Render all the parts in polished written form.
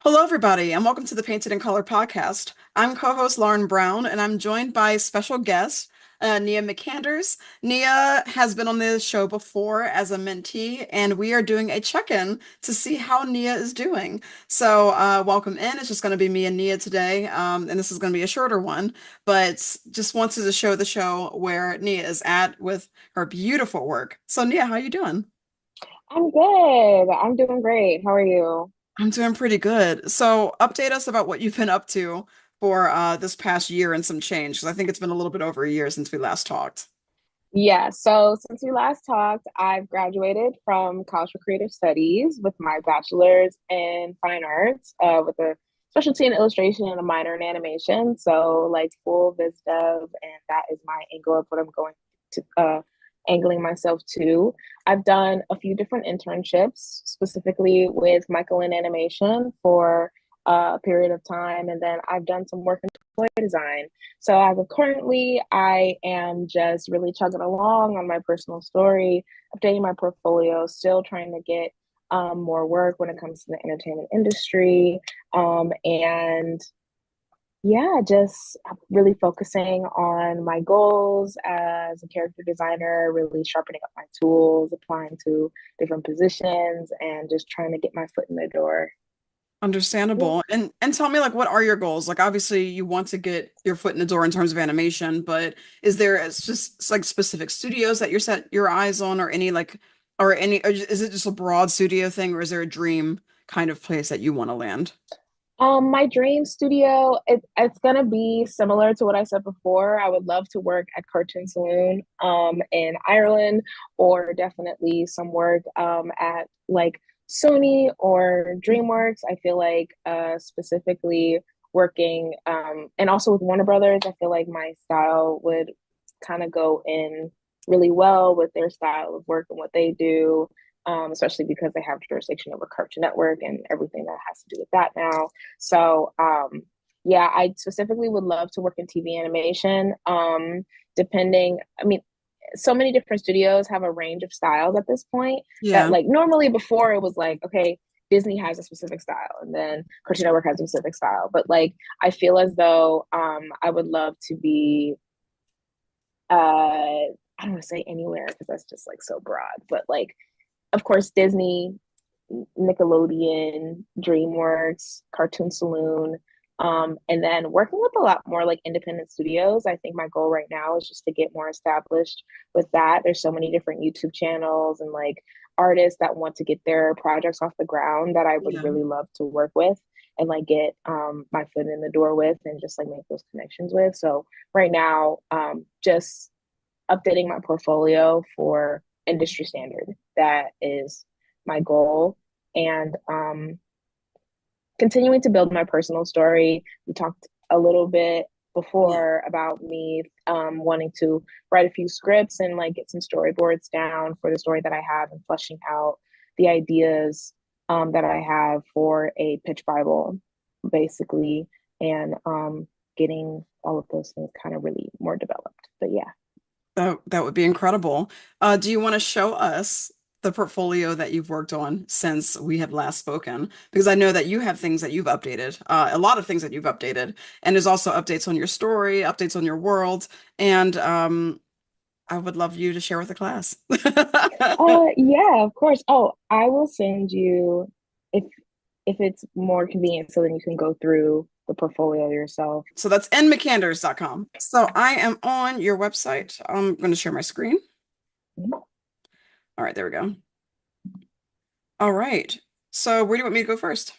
Hello, everybody, and welcome to the Painted in Color podcast. I'm co-host Lauren Brown, and I'm joined by special guest Nia McKanders. Nia has been on this show before as a mentee, and we are doing a check-in to see how Nia is doing. So, welcome in. It's just going to be me and Nia today, and this is going to be a shorter one, but just wanted to show the show where Nia is at with her beautiful work. So, Nia, how you doing? I'm good. I'm doing great. How are you? I'm doing pretty good. So, update us about what you've been up to for this past year and some change, because I think it's been a little bit over a year since we last talked. Yeah, so since we last talked, I've graduated from College for Creative Studies with my bachelor's in fine arts, with a specialty in illustration and a minor in animation. So, like full biz dev, and that is my angle of what I'm going to angling myself to. I've done a few different internships, specifically with Michael in animation for a period of time, and then I've done some work in toy design. So as of currently, I am just really chugging along on my personal story, updating my portfolio, still trying to get more work when it comes to the entertainment industry. And yeah, just really focusing on my goals as a character designer, really sharpening up my tools, applying to different positions, and just trying to get my foot in the door. Yeah. Understandable. And tell me, like, what are your goals? Like, obviously, you want to get your foot in the door in terms of animation, but is there just like specific studios that you're set your eyes on, or any or is it just a broad studio thing, or is there a dream kind of place that you want to land? My dream studio, it's gonna be similar to what I said before. I would love to work at Cartoon Saloon in Ireland, or definitely some work at like Sony or DreamWorks. I feel like specifically working and also with Warner Brothers, I feel like my style would kind of go in really well with their style of work and what they do, especially because they have jurisdiction over Cartoon Network and everything that has to do with that now. So, yeah, I specifically would love to work in TV animation. I mean, so many different studios have a range of styles at this point that, Yeah. like, normally before it was like, okay, Disney has a specific style and then Cartoon Network has a specific style. But like, I feel as though I would love to be I don't want to say anywhere because that's just like so broad, but like of course Disney, Nickelodeon, DreamWorks, Cartoon Saloon, and then working with a lot more like independent studios. I think my goal right now is just to get more established with that. There's so many different YouTube channels and like artists that want to get their projects off the ground that I would Yeah. really love to work with and like get my foot in the door with and just like make those connections with. So right now, just updating my portfolio for industry standard. That is my goal. And continuing to build my personal story. We talked a little bit Yeah. before about me wanting to write a few scripts and like get some storyboards down for the story that I have and fleshing out the ideas that I have for a pitch Bible, basically, and getting all of those things kind of really more developed. But yeah. That would be incredible. Do you want to show us the portfolio that you've worked on since we have last spoken? Because I know that you have things that you've updated, a lot of things that you've updated, and there's also updates on your story, updates on your world, and I would love you to share with the class. Yeah, of course. Oh, I will send you if if it's more convenient so then you can go through the portfolio yourself. So that's nmccanders.com. So I am on your website. I'm going to share my screen. All right, there we go. All right. So where do you want me to go first?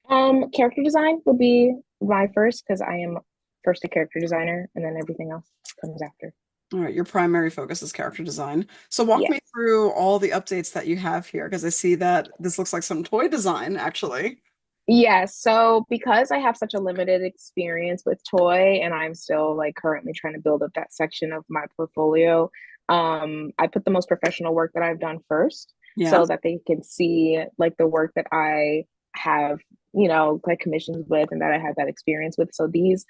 Character design would be my first because I am first a character designer and then everything else comes after. All right, your primary focus is character design. So walk me Yes. through all the updates that you have here, because I see that this looks like some toy design, actually. Yes, so because I have such a limited experience with toy and I'm still like currently trying to build up that section of my portfolio, I put the most professional work that I've done first Yeah. so that they can see like the work that I have, like commissions with and that I have that experience with. So these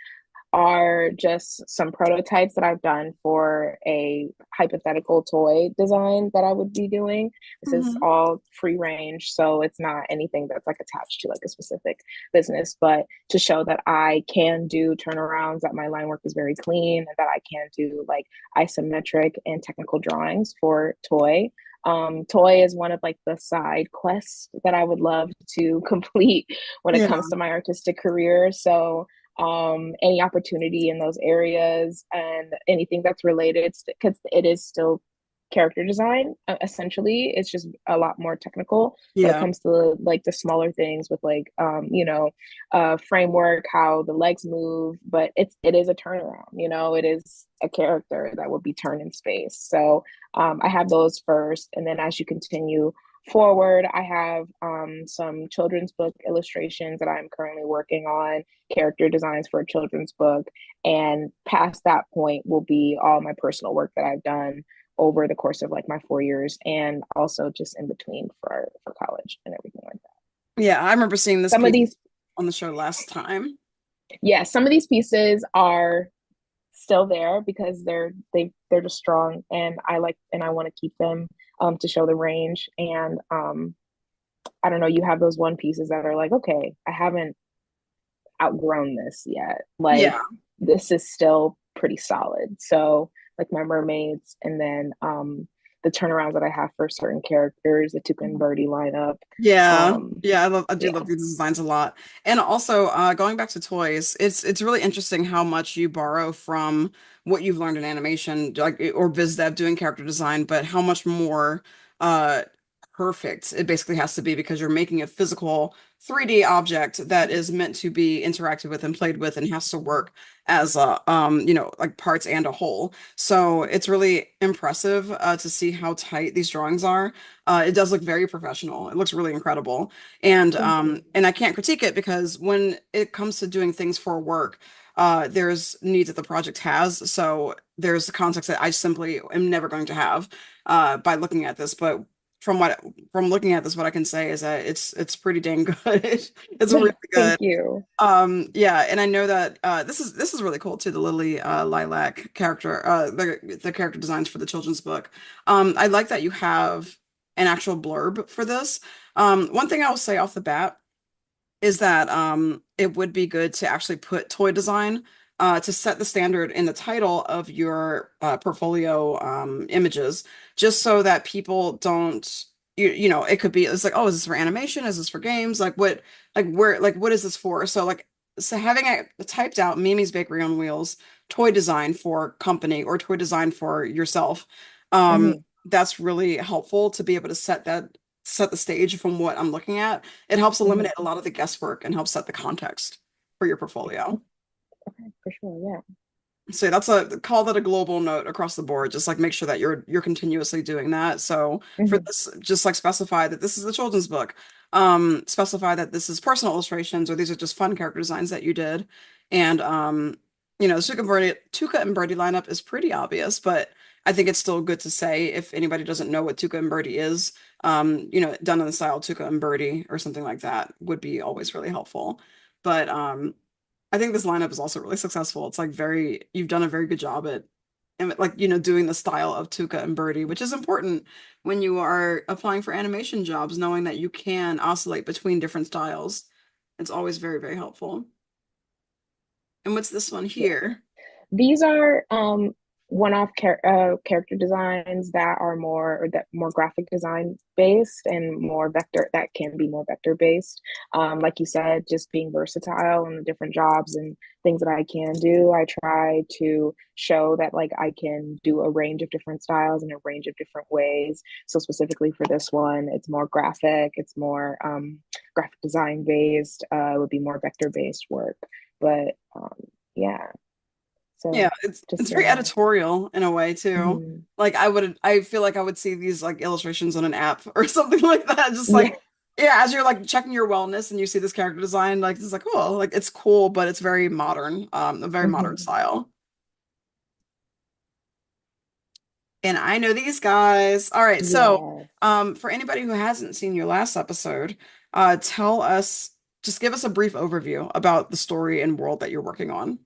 are just some prototypes that I've done for a hypothetical toy design that I would be doing. This is Hmm. all free range, so it's not anything that's like attached to like a specific business, but to show that I can do turnarounds, that my line work is very clean, and that I can do like isometric and technical drawings for toy. Toy is one of like the side quests that I would love to complete when it Yeah. comes to my artistic career. So any opportunity in those areas and anything that's related, because it is still character design essentially. It's just a lot more technical when it Yeah. comes to like the smaller things with like framework, how the legs move, but it is a turnaround, it is a character that will be turned in space. So I have those first, and then as you continue forward, I have some children's book illustrations that I'm currently working on, character designs for a children's book. And past that point will be all my personal work that I've done over the course of like my 4 years, and also just in between for college and everything like that. Yeah. I remember seeing this Some of piece these, on the show last time. yeah, some of these pieces are still there because they're just strong, and I want to keep them to show the range. And I don't know, you have those one pieces that are like, okay, I haven't outgrown this yet. Like Yeah. this is still pretty solid. So like my mermaids, and then the turnarounds that I have for certain characters, the Tuca and Birdie lineup. Yeah. Um Yeah, I do yeah. love these designs a lot. And also, going back to toys, it's really interesting how much you borrow from what you've learned in animation, like or biz dev doing character design, but how much more uh perfect it basically has to be because you're making a physical 3D object that is meant to be interacted with and played with and has to work as a like parts and a whole. So it's really impressive to see how tight these drawings are. It does look very professional. It looks really incredible. Thank you. And I can't critique it because when it comes to doing things for work, there's needs that the project has. So there's the context that I simply am never going to have by looking at this. But from what from looking at this, what I can say is that it's pretty dang good. It's really Thank good. you. Yeah, and I know that this is really cool too, the Lily Lilac character, the character designs for the children's book. I like that you have an actual blurb for this. One thing I will say off the bat is that it would be good to actually put toy design to set the standard in the title of your portfolio images, just so that people don't it could be it's like, oh, is this for animation? Is this for games? Like what what is this for? So having it typed out Mimi's Bakery on Wheels toy design for company or toy design for yourself, Hmm. that's really helpful to be able to set the stage from what I'm looking at. It helps Hmm. eliminate a lot of the guesswork and helps set the context for your portfolio. Okay, for sure. So that's a call that a global note across the board. Just like make sure that you're continuously doing that. So Yeah. for Hmm. this, just like specify that this is the children's book. Specify that this is personal illustrations or these are just fun character designs that you did. And the Tuca and Birdie lineup is pretty obvious, but I think it's still good to say if anybody doesn't know what Tuca and Birdie is, done in the style Tuca and Birdie or something like that would be always really helpful. But I think this lineup is also really successful. It's like you've done a very good job at and like doing the style of Tuca and Birdie, which is important when you are applying for animation jobs, knowing that you can oscillate between different styles. It's always very, very helpful. And what's this one Yeah. here? These are one-off character designs that are more graphic design based and more vector that can be more vector based. Like you said, just being versatile in the different jobs and things that I can do. I try to show that like I can do a range of different styles in a range of different ways. So specifically for this one, it's more graphic. It's more graphic design based. It would be more vector based work, but yeah. Yeah, So it's just very editorial in a way too. mhm. Like I feel like I would see these like illustrations on an app or something like that. Just like Yeah. yeah, as you're like checking your wellness and you see this character design, like it's like, oh, like it's cool, but it's very modern, a very modern Hmm. style. And I know these guys. All right, so Yes. for anybody who hasn't seen your last episode, tell us, just give us a brief overview about the story and world that you're working on.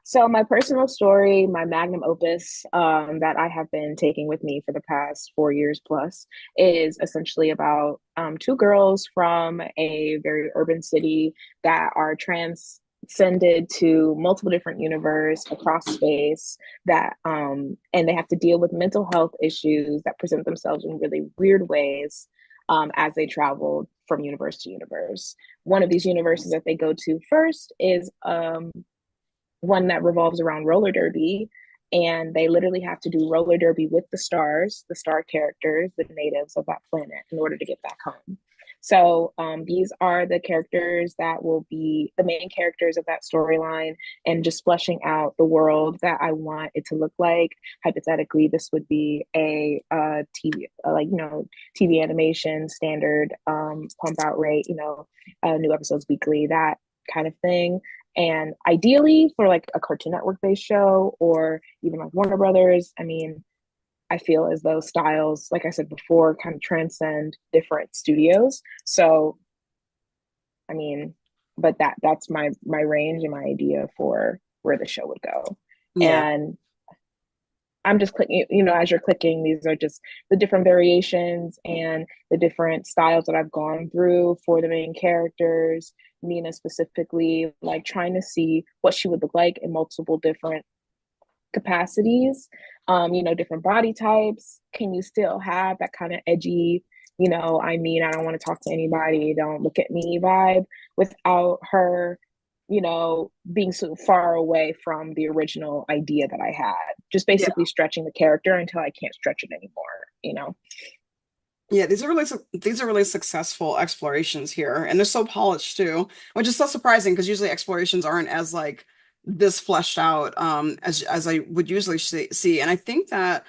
So my personal story, my magnum opus, that I have been taking with me for the past 4 years plus, is essentially about two girls from a very urban city that are transcended to multiple different universe across space, that and they have to deal with mental health issues that present themselves in really weird ways as they travel from universe to universe. One of these universes that they go to first is one that revolves around roller derby, and they literally have to do roller derby with the stars, the star characters, the natives of that planet, in order to get back home. So these are the characters that will be the main characters of that storyline, and just fleshing out the world that I want it to look like. Hypothetically, this would be a TV, like TV animation standard, pump out rate, new episodes weekly, that kind of thing. And ideally for like a Cartoon Network based show or even like Warner Brothers, I mean, I feel as though styles, like I said before, kind of transcend different studios. So, I mean, but that's my range and my idea for where the show would go. Yeah. And I'm just clicking, as you're clicking, these are just the different variations and the different styles that I've gone through for the main characters. Nina specifically, like trying to see what she would look like in multiple different capacities, different body types. Can you still have that kind of edgy, I don't want to talk to anybody, don't look at me vibe without her, being so far away from the original idea that I had, just basically stretching the character until I can't stretch it anymore. Yeah, these are really successful explorations here, and they're so polished too, which is so surprising because usually explorations aren't as like this fleshed out as I would usually see. And I think that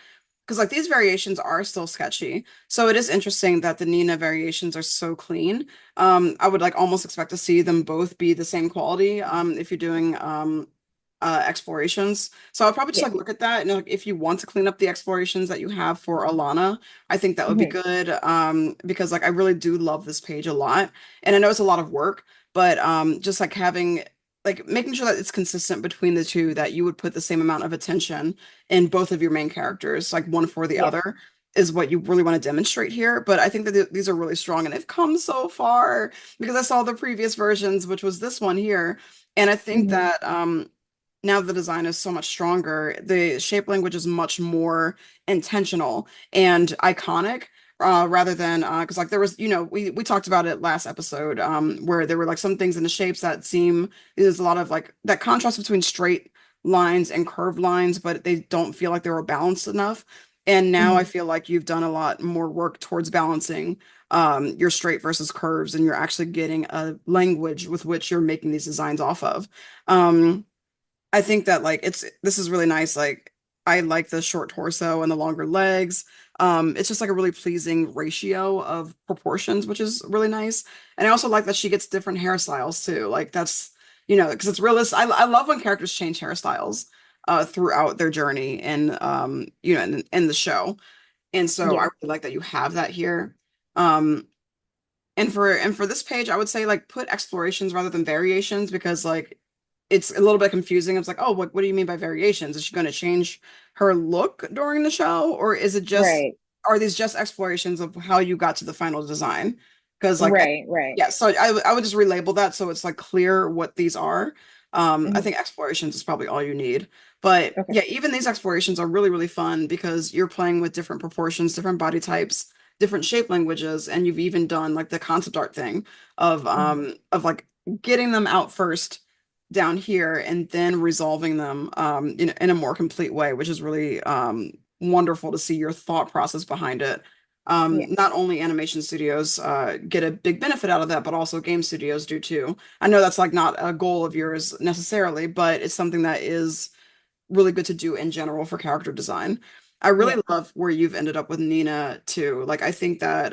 because like these variations are still sketchy, so it is interesting that the Nina variations are so clean. I would like almost expect to see them both be the same quality if you're doing explorations. So I'll probably just Yeah. like look at that and like if you want to clean up the explorations that you have for Alana, I think that would be Mm-hmm. good. Because like I really do love this page a lot. And I know it's a lot of work, but just like having like making sure that it's consistent between the two, that you would put the same amount of attention in both of your main characters, like one for the Yeah. other, is what you really want to demonstrate here. But I think that these are really strong and they've come so far because I saw the previous versions, which was this one here. And I think Mm-hmm. that now the design is so much stronger. The shape language is much more intentional and iconic, rather than because like there was, we talked about it last episode, where there were like some things in the shapes that seem there's a lot of like that contrast between straight lines and curved lines, but they don't feel like they were balanced enough. And now I Mm-hmm. feel like you've done a lot more work towards balancing your straight versus curves, and you're actually getting a language with which you're making these designs off of. Um, I think that like this is really nice. Like I like the short torso and the longer legs. It's just like a really pleasing ratio of proportions, which is really nice. And I also like that she gets different hairstyles too. Like that's, because it's realistic. I love when characters change hairstyles throughout their journey and in the show. And so I Yeah. really like that you have that here. Um, and for this page, I would say like put explorations rather than variations because like it's a little bit confusing. It's like, oh, what do you mean by variations? Is she going to change her look during the show, or is it just Right. are these just explorations of how you got to the final design? Because like Right. Right. yeah, so I would just relabel that so it's like clear what these are. I Mm-hmm. think explorations is probably all you need. But Okay. yeah, even these explorations are really, really fun because you're playing with different proportions, different body types, different shape languages, and you've even done like the concept art thing Mm-hmm. of like getting them out first down here and then resolving them in a more complete way, which is really wonderful to see your thought process behind it. Yeah. Not only animation studios get a big benefit out of that, but also game studios do too. I know that's like not a goal of yours necessarily, but it's something that is really good to do in general for character design. I Yeah. really love where you've ended up with Nina too. Like I think that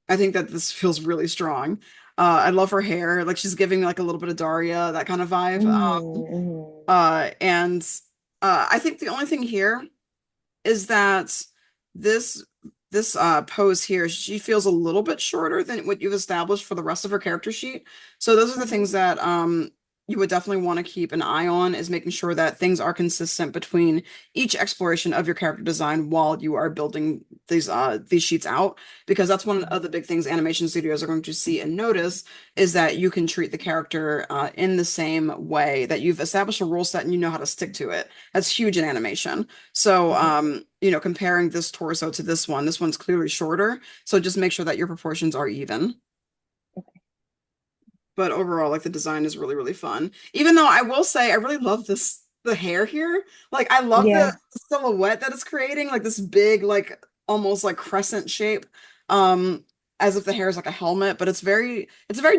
this feels really strong. I love her hair. Like she's giving me like a little bit of Daria, that kind of vibe. Mm-hmm. And I think the only thing here is that this this pose here, she feels a little bit shorter than what you've established for the rest of her character sheet. So those are the Mm-hmm. things that you would definitely want to keep an eye on is making sure that things are consistent between each exploration of your character design while you are building these sheets out, because that's one of the big things animation studios are going to see and notice is that you can treat the character in the same way, that you've established a rule set and you know how to stick to it. That's huge in animation. So Mhm. comparing this torso to this one's clearly shorter, so just make sure that your proportions are even. But overall, like the design is really, really fun. Even though I will say I really love the hair here. Like I love the Yeah. silhouette that it's creating, like this big, like almost like crescent shape. Um, as if the hair is like a helmet, but it's a very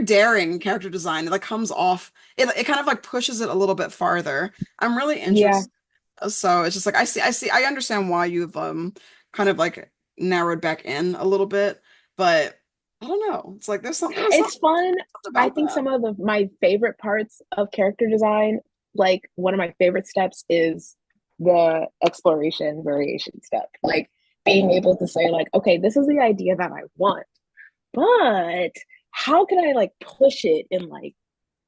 daring character design. It like comes off, it kind of like pushes it a little bit farther. I'm really Yeah. interested. So it's just like I understand why you've kind of like narrowed back in a little bit, but I don't know. It's like there's It's fun. something I about think that. some of my favorite parts of character design, like one of my favorite steps is the exploration variation step. Like being able to say, like, okay, this is the idea that I want, but how can I like push it in like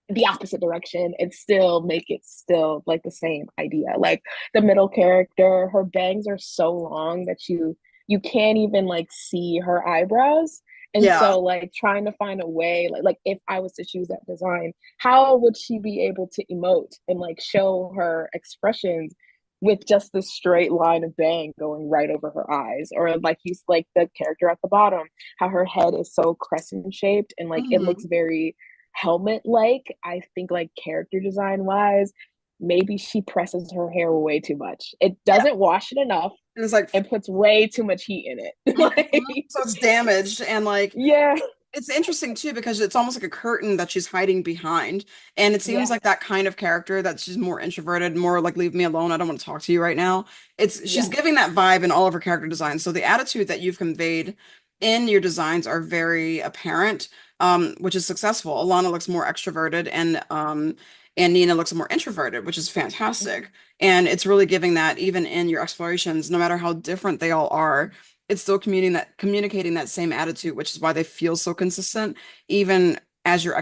the opposite direction and still make it still like the same idea? Like the middle character, her bangs are so long that you can't even like see her eyebrows. And Yeah. so like trying to find a way, like if I was to choose that design, how would she be able to emote and like show her expressions with just this straight line of bang going right over her eyes? Or like you like the character at the bottom, how her head is so crescent shaped and like it looks Hmm. very helmet like. I think like character design wise, maybe she presses her hair way too much. It Yeah. doesn't wash it enough And it's like, and puts way too much heat in it. mhm. Like, So it's damaged and like yeah, it's interesting too because it's almost like a curtain that she's hiding behind. And it seems yeah, like that kind of character that's just more introverted, more like leave me alone. I don't want to talk to you right now. It's she's yeah, giving that vibe in all of her character designs. So the attitude that you've conveyed in your designs are very apparent, which is successful. Alana looks more extroverted and Nina looks more introverted, which is fantastic. And it's really giving that even in your explorations, no matter how different they all are, it's still communicating that same attitude, which is why they feel so consistent, even as you're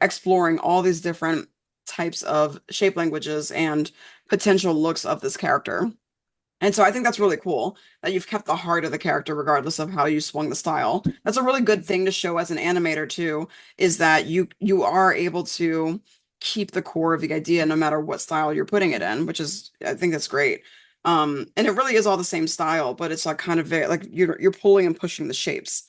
exploring all these different types of shape languages and potential looks of this character. And so I think that's really cool that you've kept the heart of the character regardless of how you swung the style. That's a really good thing to show as an animator too, is that you are able to keep the core of the idea no matter what style you're putting it in, which is I think that's great. And it really is all the same style, but it's like kind of very like you're pulling and pushing the shapes.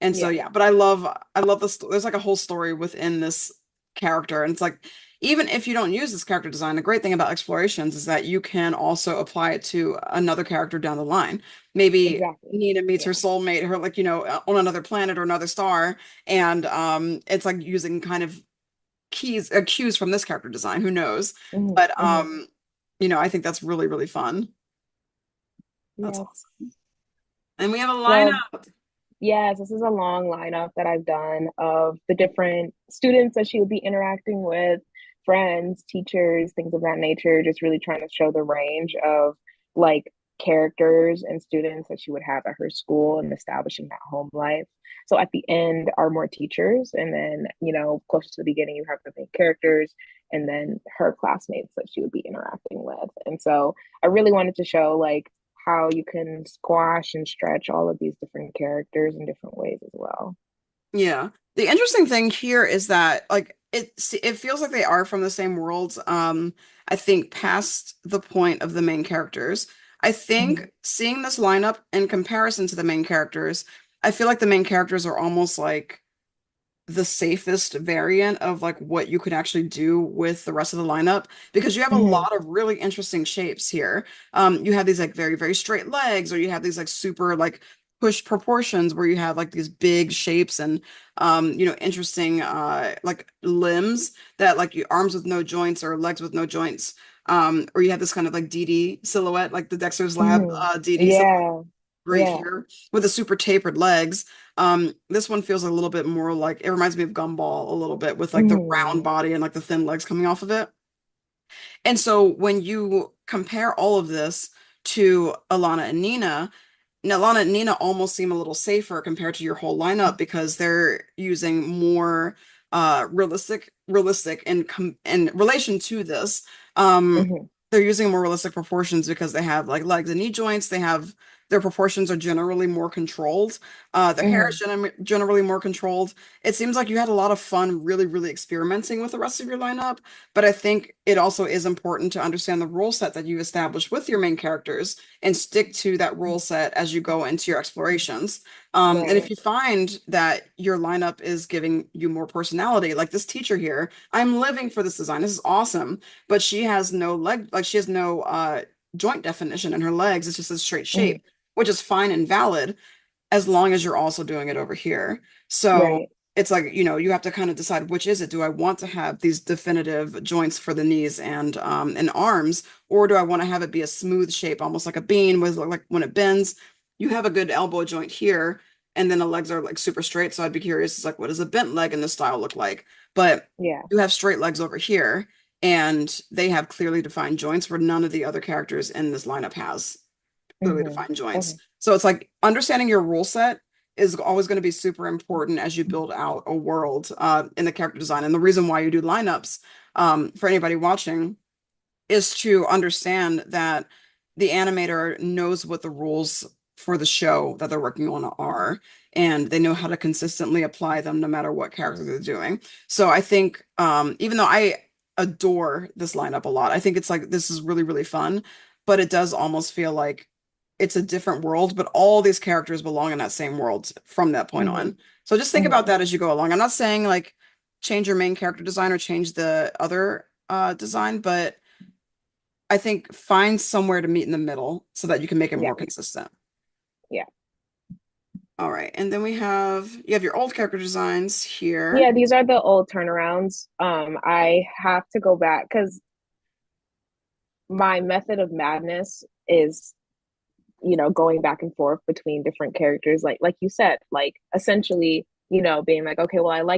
And so yeah, yeah, but I love this. There's like a whole story within this character, and it's like even if you don't use this character design, the great thing about explorations is that you can also apply it to another character down the line. Maybe exactly. Nina meets her Yeah. soulmate, her like, on another planet or another star, and it's like using kind of cues from this character design, who knows? Hmm. But Hmm. I think that's really, really fun. That's Yes. awesome. And we have a Well, lineup. yes, this is a long lineup that I've done of the different students that she would be interacting with, friends, teachers, things of that nature, just really trying to show the range of like characters and students that she would have at her school and establishing that home life. So at the end are more teachers, and then, close to the beginning, you have the main characters and then her classmates that she would be interacting with. And so I really wanted to show like how you can squash and stretch all of these different characters in different ways as well. Yeah. The interesting thing here is that like it feels like they are from the same world. I think past the point of the main characters. I Mhm. think seeing this lineup in comparison to the main characters, I feel like the main characters are almost like the safest variant of like what you could actually do with the rest of the lineup because you have a Mhm. lot of really interesting shapes here. You have these like very, very straight legs, or you have these like super like push proportions where you have like these big shapes and interesting like limbs that like you arms with no joints or legs with no joints. Or you have this kind of like DD silhouette, like the Dexter's Lab Mhm. DD silhouette Yeah. right Yeah. here with the super tapered legs. This one feels a little bit more like it reminds me of Gumball a little bit with like the round Mhm. body and like the thin legs coming off of it. And so when you compare all of this to Alana and Nina, now Alana and Nina almost seem a little safer compared to your whole lineup because they're using more. realistic in relation to this. Um, Hmm. they're using more realistic proportions because they have like legs and knee joints. They have their proportions are generally more controlled. Their hair is Hmm. generally more controlled. It seems like you had a lot of fun really, really experimenting with the rest of your lineup, but I think it also is important to understand the rule set that you've established with your main characters and stick to that rule set as you go into your explorations. And if Right. you find that your lineup is giving you more personality, like this teacher here, I'm living for this design. This is awesome, but she has no leg, like she has no joint definition in her legs. It's just a straight Hmm. shape, which is fine and valid as long as you're also doing it over here. So Right. it's like, you have to kind of decide which is it. Do I want to have these definitive joints for the knees and arms, or do I want to have it be a smooth shape, almost like a bean with like when it bends, you have a good elbow joint here, and then the legs are like super straight. So I'd be curious, it's like, what does a bent leg in this style look like? But Yeah. you have straight legs over here, and they have clearly defined joints where none of the other characters in this lineup has clearly Hmm. defined joints. Okay. So it's like understanding your rule set is always going to be super important as you build out a world in the character design. And the reason why you do lineups, for anybody watching, is to understand that the animator knows what the rules for the show that they're working on are, and they know how to consistently apply them no matter what character they're doing. So I think, even though I adore this lineup a lot, I think it's like this is really, really fun, but it does almost feel like it's a different world, but all these characters belong in that same world from that point Hmm. on. So just think about Hmm. that as you go along. I'm not saying like change your main character design or change the other design, but I think find somewhere to meet in the middle so that you can make it Yeah. more consistent. Yeah. All right. And then you have your old character designs Yeah, here. these are the old turnarounds. I have to go back because my method of madness is, going back and forth between different characters, like you said, like essentially, being like, okay, well,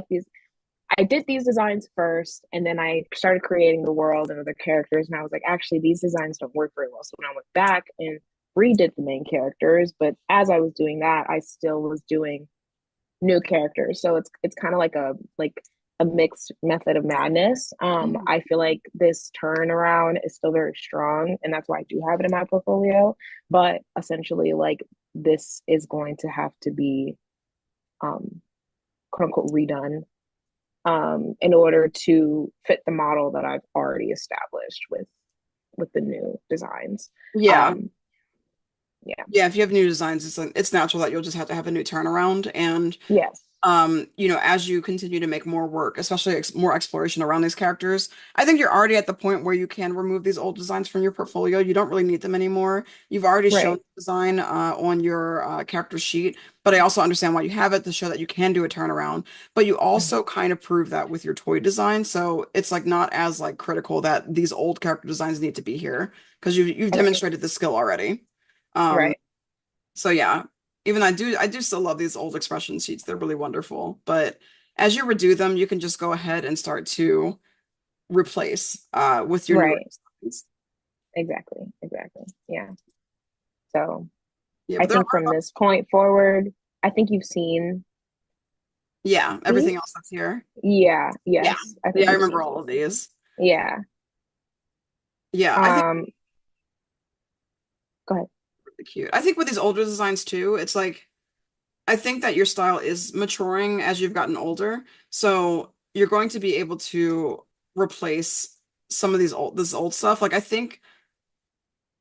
I did these designs first, and then I started creating the world and other characters, and I was like, actually, these designs don't work very well. So when I went back and redid the main characters, but as I was doing that, I still was doing new characters. So it's kind of like a mixed method of madness. Mhm. I feel like this turnaround is still very strong, and that's why I do have it in my portfolio. But essentially, like this is going to have to be um quote unquote redone in order to fit the model that I've already established with the new designs. Yeah. Um, yeah. Yeah, if you have new designs, it's natural that you'll just have to have a new turnaround. And Yes. as you continue to make more work, especially more exploration around these characters, I think you're already at the point where you can remove these old designs from your portfolio. You don't really need them anymore. You've already shown Right. the design on your character sheet, but I also understand why you have it to show that you can do a turnaround. But you Mhm. also kind of prove that with your toy design, so it's like not as like critical that these old character designs need to be here because you've Okay. demonstrated the skill already. Um, Right. so yeah, even I do still love these old expression sheets. They're really wonderful. But as you redo them, you can just go ahead and start to replace with your newer Right. designs. Exactly. Exactly. Yeah. So Yeah, I but there think from are this point forward, I think you've seen yeah, everything else these. that's here. Yeah. Yeah. Yes. I think Yeah, I you've remember seen all of these. these. Yeah. Yeah, I think Um, go ahead. really cute. I think with these older designs too, it's like I think that your style is maturing as you've gotten older. So you're going to be able to replace some of this old stuff. Like I think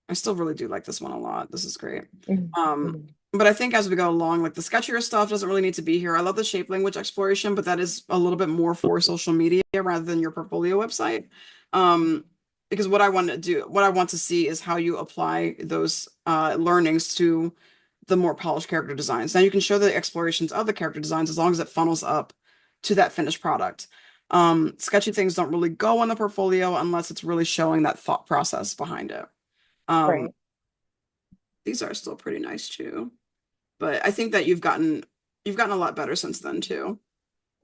I still really do like this one a lot. This is great. Mhm. Um, Mhm. but I think as we go along, like the sketchier stuff doesn't really need to be here. I love the shape language exploration, but that is a little bit more for social media rather than your portfolio website. Um, because what I want to see is how you apply those learnings to the more polished character designs. Now you can show the explorations of the character designs as long as it funnels up to that finished product. Sketchy things don't really go on the portfolio unless it's really showing that thought process behind it. Um, Right. these are still pretty nice too. But I think that you've gotten a lot better since then too.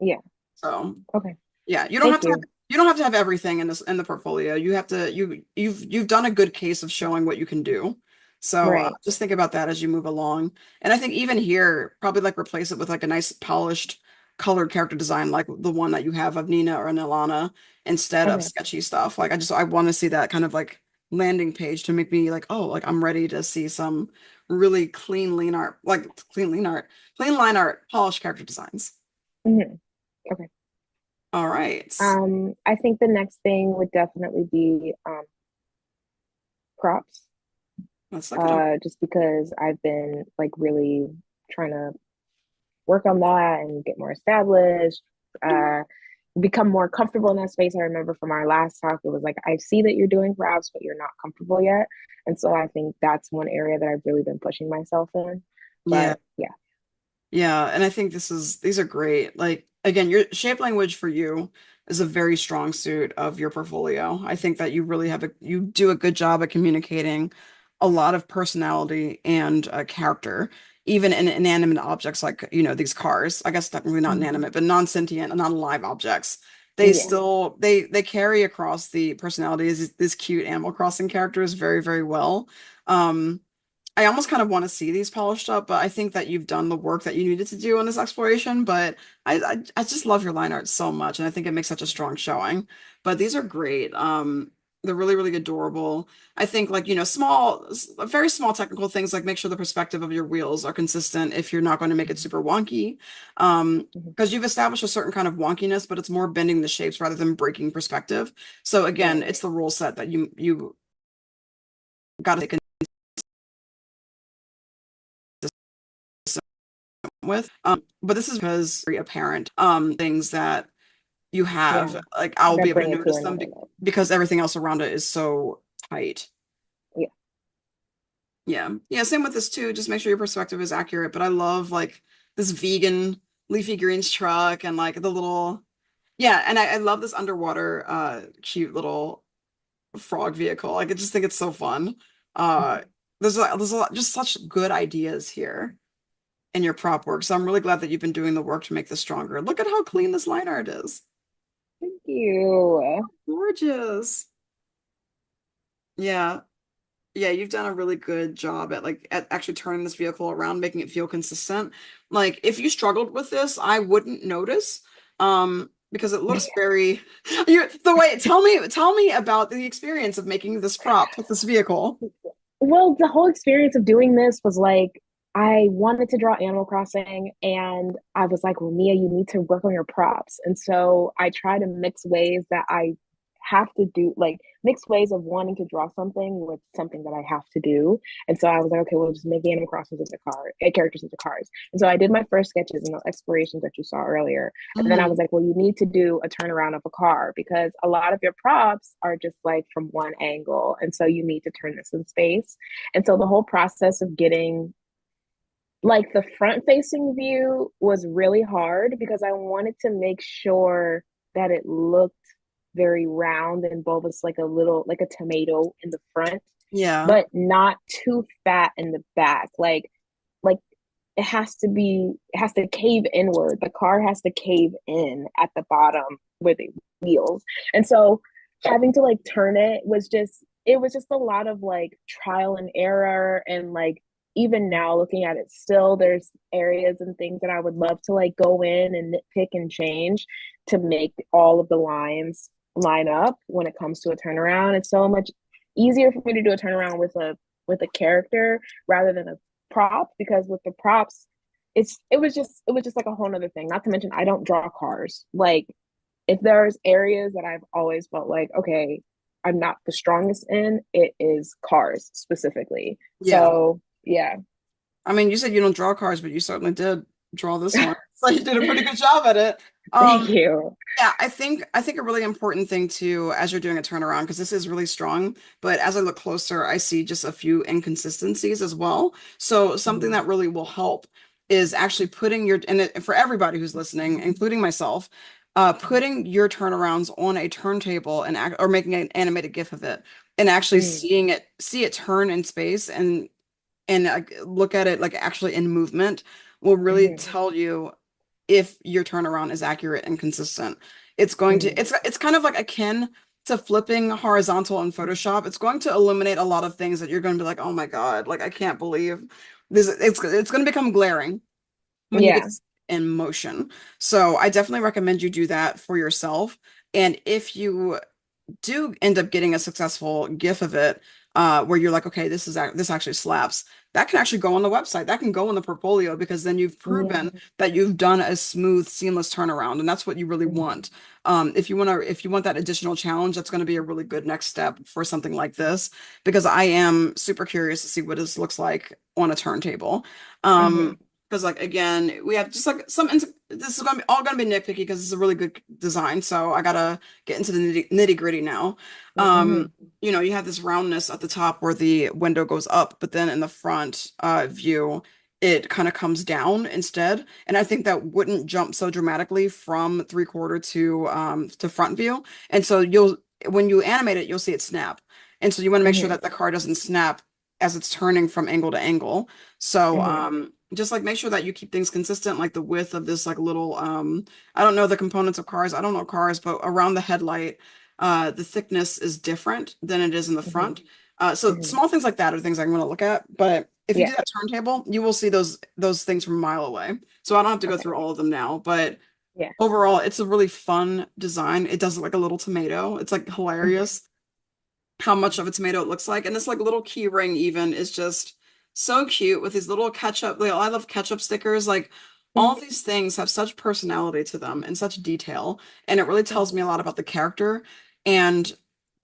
Yeah. So Okay. yeah, Thank you. you don't have to have everything in the portfolio. You have to you've done a good case of showing what you can do. So Right. just think about that as you move along. And I think even here, probably like replace it with like a nice polished colored character design like the one that you have of Nina or Nilana instead of Okay. sketchy stuff. Like I want to see that kind of like landing page to make me like, oh, like I'm ready to see some really clean lean art, like clean line art, polished character designs. Hmm. Okay. All right. I think the next thing would definitely be props. Let's look at them. Just because I've been like really trying to work on that and get more established, uh, become more comfortable in that space. I remember from our last talk, it was like, I see that you're doing props, but you're not comfortable yet. And so I think that's one area that I've really been pushing myself in. Yeah. But yeah. Yeah, and I think these are great. Like again, your shape language for you is a very strong suit of your portfolio. I think that you really you do a good job at communicating a lot of personality and character, even in inanimate objects like, these cars. I guess technically not Mhm. inanimate, but non-sentient and non-alive objects. They Yeah. still they carry across the personalities, these cute Animal Crossing characters very, very well. Um, I almost kind of want to see these polished up, but I think that you've done the work that you needed to do on this exploration. But I just love your line art so much, and I think it makes such a strong showing. But these are great. They're really, really adorable. I think like, very small technical things like make sure the perspective of your wheels are consistent if you're not going to make it Mhm. super wonky. Mhm. Because you've established a certain kind of wonkiness, but it's more bending the shapes rather than breaking perspective. So again, Right. it's the rule set that you got to with. But this is because very apparent things that you have, Yeah. like I'll be That able to bring it to notice them another level. because everything else around it is so tight. Yeah. Yeah. Yeah, same with this too. Just make sure your perspective is accurate. But I love like this vegan leafy greens truck and like the little yeah, and I love this underwater cute little frog vehicle. Like I just think it's so fun. Uh there's a lot, just such good ideas here in your prop work. So I'm really glad that you've been doing the work to make this stronger. Look at how clean this line art is. Thank you. Gorgeous. Yeah. Yeah, you've done a really good job at actually turning this vehicle around, making it feel consistent. Like if you struggled with this, I wouldn't notice. Because it looks very the way tell me about the experience of making this prop with this vehicle. Well, the whole experience of doing this was like, I wanted to draw Animal Crossing, and I was like, well, Mia, you need to work on your props. And so I try to mix ways that I have to do, like mix ways of wanting to draw something with something that I have to do. And so I was like, okay, we'll just make Animal Crossings into characters into cars. And so I did my first sketches and the explorations that you saw earlier. And then I was Mhm. like, well, you need to do a turnaround of a car because a lot of your props are just like from one angle. And so you need to turn this in space. And so the whole process of getting like the front facing view was really hard because I wanted to make sure that it looked very round and bulbous, like a little, like a tomato in the front, Yeah. but not too fat in the back. Like it has to cave inward. The car has to cave in at the bottom with the wheels. And so having to like turn it was just a lot of like trial and error. And like even now looking at it still, there's areas and things that I would love to like go in and nitpick and change to make all of the lines line up when it comes to a turnaround. It's so much easier for me to do a turnaround with a character rather than a prop, because with the props it was just like a whole other thing. Not to mention I don't draw cars. Like if there's areas that I've always felt like, okay, I'm not the strongest in, it is cars specifically. Yeah. So yeah. I mean, you said you don't draw cards, but you certainly did draw this one. So you did a pretty good job at it. Thank Um, you. Yeah, I think a really important thing too, as you're doing a turnaround, because this is really strong, but as I look closer, I see just a few inconsistencies as well. So something Mm-hmm. that really will help is actually putting for everybody who's listening, including myself, putting your turnarounds on a turntable or making an animated GIF of it and actually see it turn in space and look at it like actually in movement will really Mm-hmm. tell you if your turnaround is accurate and consistent. Mm-hmm. It's kind of like akin to flipping horizontal in Photoshop. It's going to illuminate a lot of things that you're going to be like, oh my God, like I can't believe this. It's going to become glaring when you get Yeah. in motion. So I definitely recommend you do that for yourself. And if you do end up getting a successful GIF of it, where you're like, okay, this actually slaps. That can actually go on the website. That can go in the portfolio because then you've proven Yeah. that you've done a smooth, seamless turnaround, and that's what you really want. If you want that additional challenge, that's going to be a really good next step for something like this because I am super curious to see what this looks like on a turntable. Mm-hmm. Because like again, we have just like this is all gonna be nitpicky because it's a really good design. So I gotta get into the nitty gritty now. Mm-hmm. You have this roundness at the top where the window goes up, but then in the front view, it kind of comes down instead. And I think that wouldn't jump so dramatically from three-quarter to front view. And so when you animate it, you'll see it snap. And so you want to make sure Mm-hmm. that the car doesn't snap as it's turning from angle to angle. So Mm-hmm. just like make sure that you keep things consistent, like the width of this like little I don't know the components of cars. I don't know cars, but around the headlight, the thickness is different than it is in the Mm-hmm. front. So Mm-hmm. small things like that are things I'm going to look at. But if you Yeah. do that turntable, you will see those things from a mile away. So I don't have to go Okay. through all of them now. But Yeah. overall, it's a really fun design. It does look like a little tomato. It's like Mm-hmm. hilarious how much of a tomato it looks like. And this like little key ring even is just so cute with these little ketchup. I love ketchup stickers. Like all Mm-hmm. these things have such personality to them and such detail. And it really tells me a lot about the character and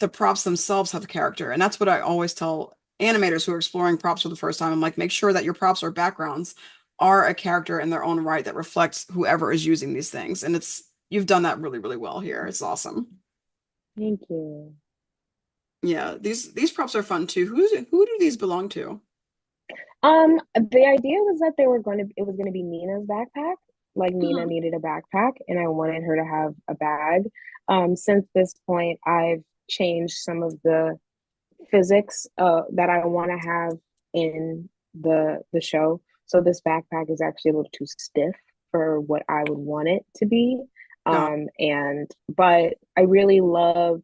the props themselves have character. And that's what I always tell animators who are exploring props for the first time. I'm like, make sure that your props or backgrounds are a character in their own right that reflects whoever is using these things. And you've done that really, really well here. It's awesome. Thank you. Yeah, these props are fun too. Who do these belong to? The idea was that it was going to be Nina's backpack. Like Nina Hmm. needed a backpack and I wanted her to have a bag. Since this point, I've changed some of the physics that I want to have in the show. So this backpack is actually a little too stiff for what I would want it to be. Got And but I really loved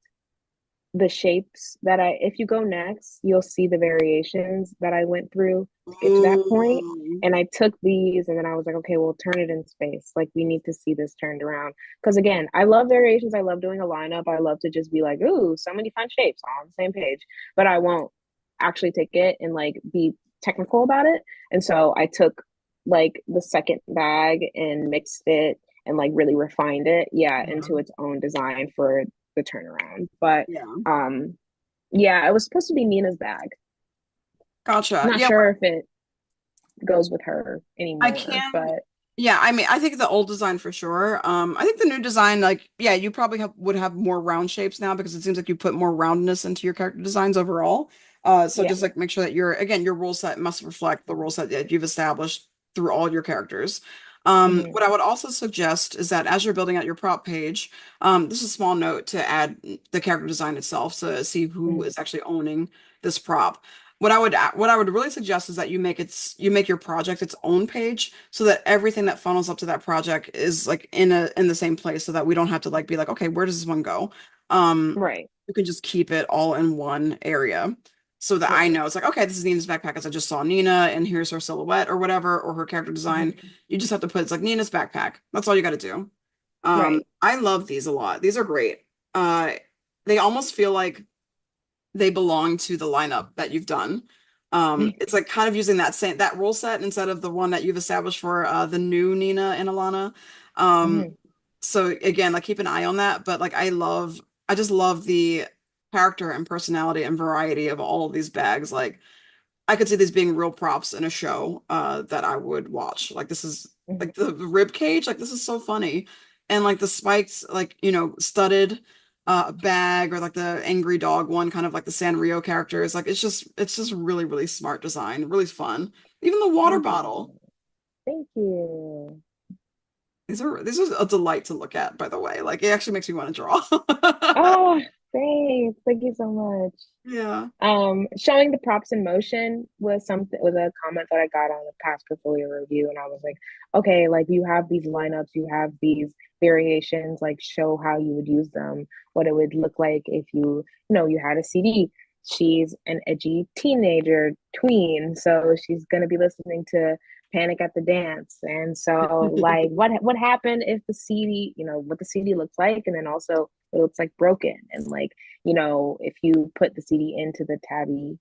the shapes that if you go next, you'll see the variations that I went through it. to get to that point. Ooh. And I took these and then I was like, okay, we'll turn it in space. Like we need to see this turned around. Because again, I love variations. I love doing a lineup. I love to just be like, ooh, so many fun shapes all on the same page. But I won't actually take it and like be technical about it. And so I took like the second bag and mixed it and like really refined it, yeah, into Yeah. its own design for the turnaround. But Yeah. um, yeah, it was supposed to be Nina's bag. Gotcha. Not Yeah, sure if it goes with her I anymore, can. but Yeah, I mean, I think the old design for sure. I think the new design, like, yeah, you probably would have more round shapes now because it seems like you put more roundness into your character designs overall. So yeah. just like make sure that your rule set must reflect the rule set that you've established through all your characters. Mm-hmm. What I would also suggest is that as you're building out your prop page, this is a small note to add the character design itself to see who Mm-hmm. is actually owning this prop. What I would really suggest is that you make your project its own page so that everything that funnels up to that project is like in the same place so that we don't have to like be like, okay, where does this one go? Right. You can just keep it all in one area so that I Right. know it's like, okay, this is Nina's backpack as I just saw Nina and here's her silhouette or whatever, or her character design. Mm-hmm. You just have to put it's like Nina's backpack. That's all you got to do. Right. I love these a lot. These are great. Uh, they almost feel like they belong to the lineup that you've done. It's like kind of using that rule set instead of the one that you've established for the new Nina and Alana. Um, Mm-hmm. so again, like keep an eye on that. But like I just love the character and personality and variety of all of these bags. Like I could see these being real props in a show that I would watch. Like this is Mm-hmm. like the rib cage, like this is so funny. And like the spikes, like, studded bag or like the angry dog one, kind of like the Sanrio characters. Like it's just really, really smart design, really fun. Even the water Thank you. bottle. Thank you. These are a delight to look at, by the way. Like it actually makes me want to draw. Oh, thanks. Thank you so much. Yeah. Showing the props in motion was a comment that I got on a past portfolio review, and I was like, okay, like you have these lineups, you have these variations, like show how you would use them, what it would look like if you had a CD. She's an edgy teenager tween, so she's gonna be listening to Panic at the Dance. And so like what happened if the CD, what the CD looks like, and then also it looks like broken. And like, if you put the CD into the tabby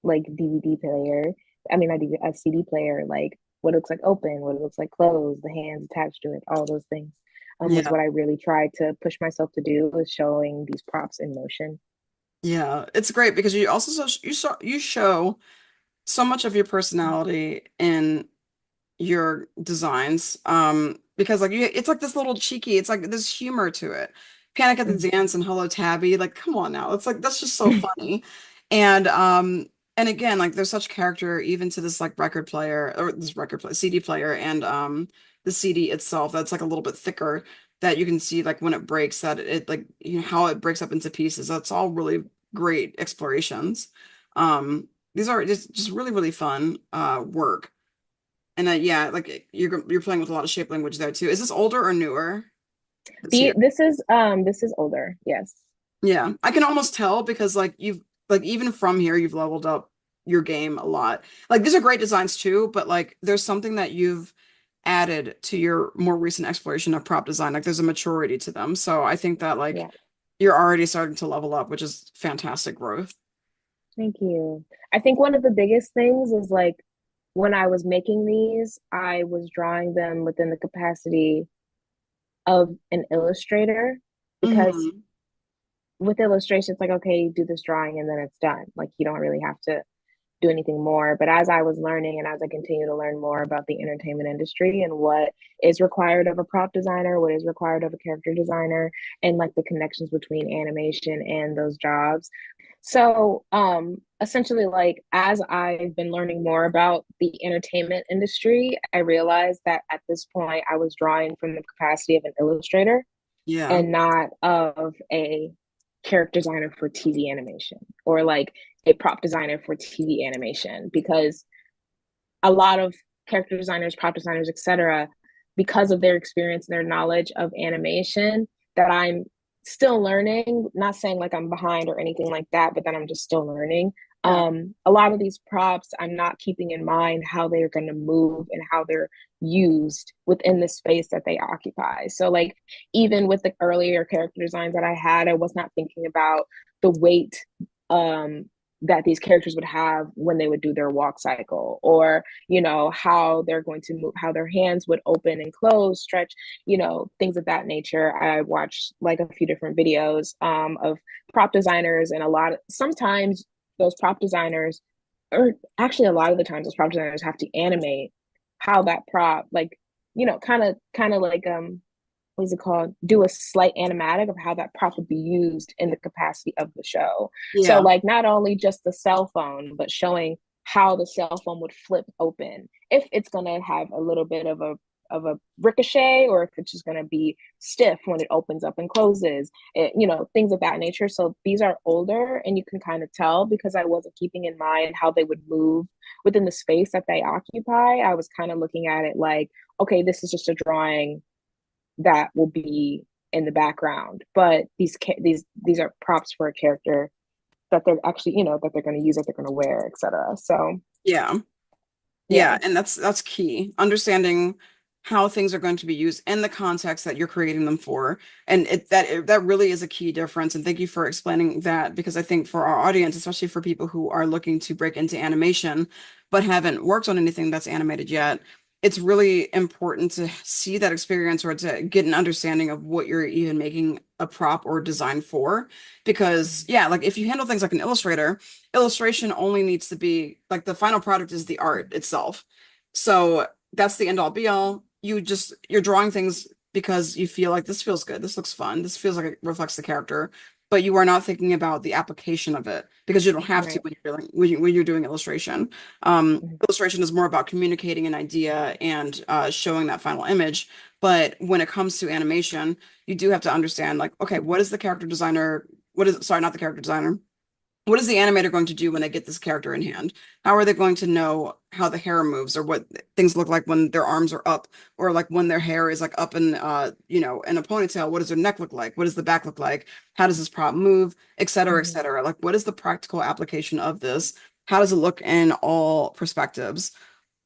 like DVD player, I mean not DVD, a CD player, like what it looks like open, what it looks like closed, the hands attached to it, all those things. Was Yeah. what I really tried to push myself to do, was showing these props in motion. Yeah. It's great because you also you show so much of your personality in your designs. Because like it's like this little cheeky, it's like there's humor to it. Panic at the Mhm. Dance and Hello Tabby, like come on now. It's like that's just so funny. And and again, like there's such character even to this like record player or this record player CD player and the CD itself that's like a little bit thicker that you can see like when it breaks that it like how it breaks up into pieces. That's all really great explorations. These are just really really fun work. And yeah, like you're playing with a lot of shape language there too. Is this older or newer this year? This is older, yes. Yeah, I can almost tell because like you've like even from here you've leveled up your game a lot. Like these are great designs too, but like there's something that you've added to your more recent exploration of prop design. Like there's a maturity to them. So I think that like Yeah. you're already starting to level up, which is fantastic growth. Thank you. I think one of the biggest things is like when I was making these, I was drawing them within the capacity of an illustrator, because Hmm. with illustration, it's like, okay, you do this drawing and then it's done. Like you don't really have to do anything more. But as I was learning and as I continue to learn more about the entertainment industry and what is required of a prop designer, what is required of a character designer, and like the connections between animation and those jobs. So, essentially, like as I've been learning more about the entertainment industry, I realized that at this point I was drawing from the capacity of an illustrator Yeah. and not of a character designer for TV animation, or like a prop designer for TV animation, because a lot of character designers, prop designers, etc., because of their experience and their knowledge of animation, that I'm still learning. Not saying like I'm behind or anything like that, but that I'm just still learning. Yeah. A lot of these props, I'm not keeping in mind how they're going to move and how they're used within the space that they occupy. So, like, even with the earlier character designs that I had, I was not thinking about the weight um, that these characters would have when they would do their walk cycle, or how they're going to move, how their hands would open and close, stretch, things of that nature. I watched like a few different videos of prop designers, and sometimes those prop designers, or actually a lot of the times those prop designers have to animate how that prop, like, kind of like what is it called, do a slight animatic of how that prop would be used in the capacity of the show. So Yeah. like not only just the cell phone, but showing how the cell phone would flip open, if it's going to have a little bit of a ricochet, or if it's just going to be stiff when it opens up and closes, things of that nature. So these are older, and you can kind of tell because I wasn't keeping in mind how they would move within the space that they occupy. I was kind of looking at it like, okay, this is just a drawing that will be in the background, but these are props for a character that they're actually, that they're going to use, that they're going to wear, etc. So Yeah. yeah. Yeah, and that's key. Understanding how things are going to be used in the context that you're creating them for. And that really is a key difference. And thank you for explaining that because I think for our audience, especially for people who are looking to break into animation but haven't worked on anything that's animated yet, it's really important to see that experience or to get an understanding of what you're even making a prop or design for. Because yeah, like if you handle things like an illustrator, illustration only needs to be like the final product is the art itself. So that's the end all be all. You're drawing things because you feel like this feels good, this looks fun, this feels like it reflects the character, but you are not thinking about the application of it because you don't have to Right. when you're doing illustration. Illustration is more about communicating an idea and showing that final image. But when it comes to animation, you do have to understand like, okay, what is the character designer? What is, sorry, not the character designer, what is the animator going to do when they get this character in hand? How are they going to know how the hair moves or what things look like when their arms are up or like when their hair is like up in in a ponytail? What does their neck look like? What does the back look like? How does this prop move, et cetera, et Mm-hmm. cetera? Like what is the practical application of this? How does it look in all perspectives?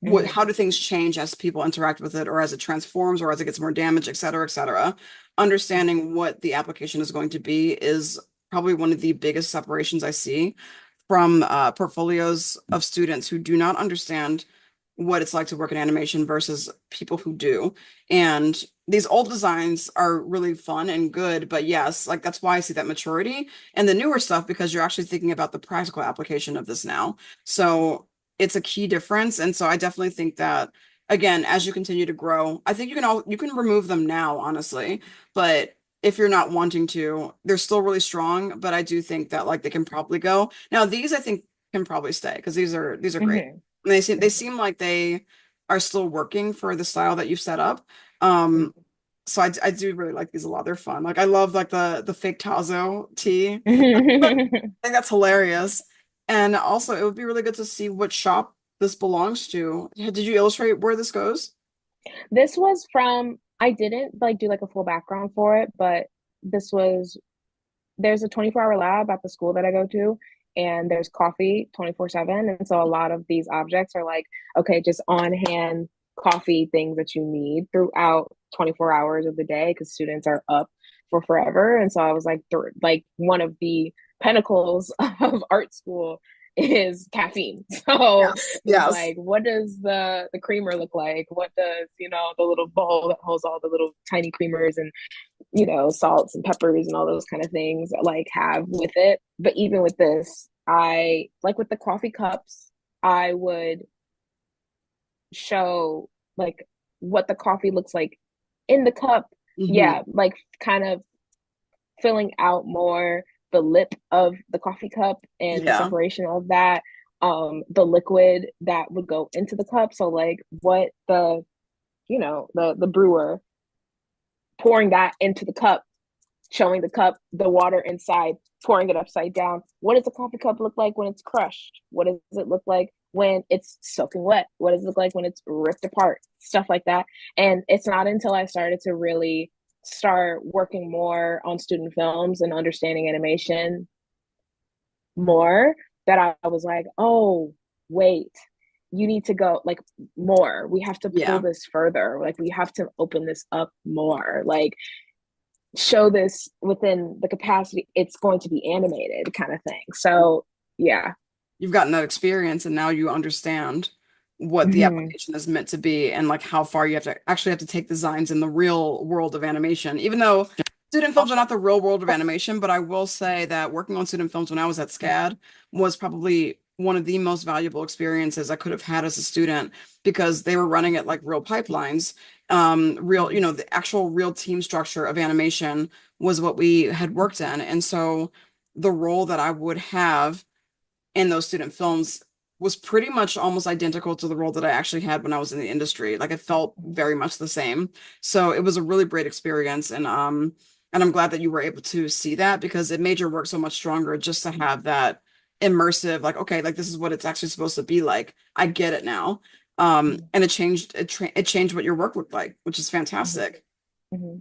Hmm. how do things change as people interact with it, or as it transforms, or as it gets more damaged, et cetera, et cetera. Understanding what the application is going to be is probably one of the biggest separations I see from portfolios of students who do not understand what it's like to work in animation versus people who do. And these old designs are really fun and good, but yes, like that's why I see that maturity and the newer stuff, because you're actually thinking about the practical application of this now. So it's a key difference. And so I definitely think that, again, as you continue to grow, I think you can remove them now, honestly, but if you're not wanting to, they're still really strong. But I do think that like they can probably go. Now these I think can probably stay because these are great. Hmm. And they seem like they are still working for the style that you've set up. Hmm. So I do really like these a lot. They're fun. Like I love like the fake Tazo tee. I think that's hilarious. And also it would be really good to see what shop this belongs to. Did you illustrate where this goes? This was from, I didn't like do like a full background for it, but this was, there's a 24-hour lab at the school that I go to, and there's coffee 24/7. And so a lot of these objects are like, okay, just on hand coffee things that you need throughout 24 hours of the day because students are up for forever. And so I was like, like one of the pinnacles of art school is caffeine. So Yes. it was Yes. like, what does the creamer look like? What does, the little bowl that holds all the little tiny creamers and salts and peppers and all those kind of things like have with it. But even with this, I like with the coffee cups, I would show like what the coffee looks like in the cup. Hmm. Yeah, like kind of filling out more the lip of the coffee cup and the Yeah. separation of that, the liquid that would go into the cup. So like what the brewer pouring that into the cup, showing the cup, the water inside, pouring it upside down. What does a coffee cup look like when it's crushed? What does it look like when it's soaking wet? What does it look like when it's ripped apart? Stuff like that. And it's not until I started to really start working more on student films and understanding animation more that I was like, oh, wait, you need to go like more. We have to pull Yeah. this further. Like we have to open this up more. Like show this within the capacity it's going to be animated kind of thing. So yeah. You've gotten that experience and now you understand what the Mm-hmm. application is meant to be and like how far you have to actually have to take designs in the real world of animation. Even though student films are not the real world of animation, but I will say that working on student films when I was at SCAD was probably one of the most valuable experiences I could have had as a student because they were running it like real pipelines. Real, the actual real team structure of animation was what we had worked in. And so the role that I would have in those student films was pretty much almost identical to the role that I actually had when I was in the industry. Like it felt very much the same. So it was a really great experience. And I'm glad that you were able to see that because it made your work so much stronger just to have that immersive, like, okay, like this is what it's actually supposed to be like. I get it now. And it changed what your work looked like, which is Mm-hmm. fantastic. Mm-hmm.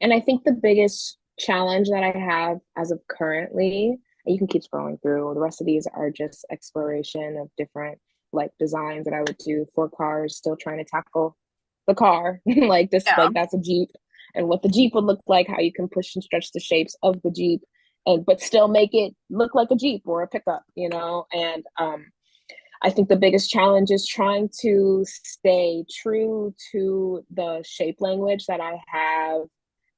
And I think the biggest challenge that I have as of currently, and you can keep scrolling through, the rest of these are just exploration of different like designs that I would do for cars, still trying to tackle the car. Like this, Yeah. like that's a Jeep and what the Jeep would look like, how you can push and stretch the shapes of the Jeep and but still make it look like a Jeep or a pickup. And I think the biggest challenge is trying to stay true to the shape language that I have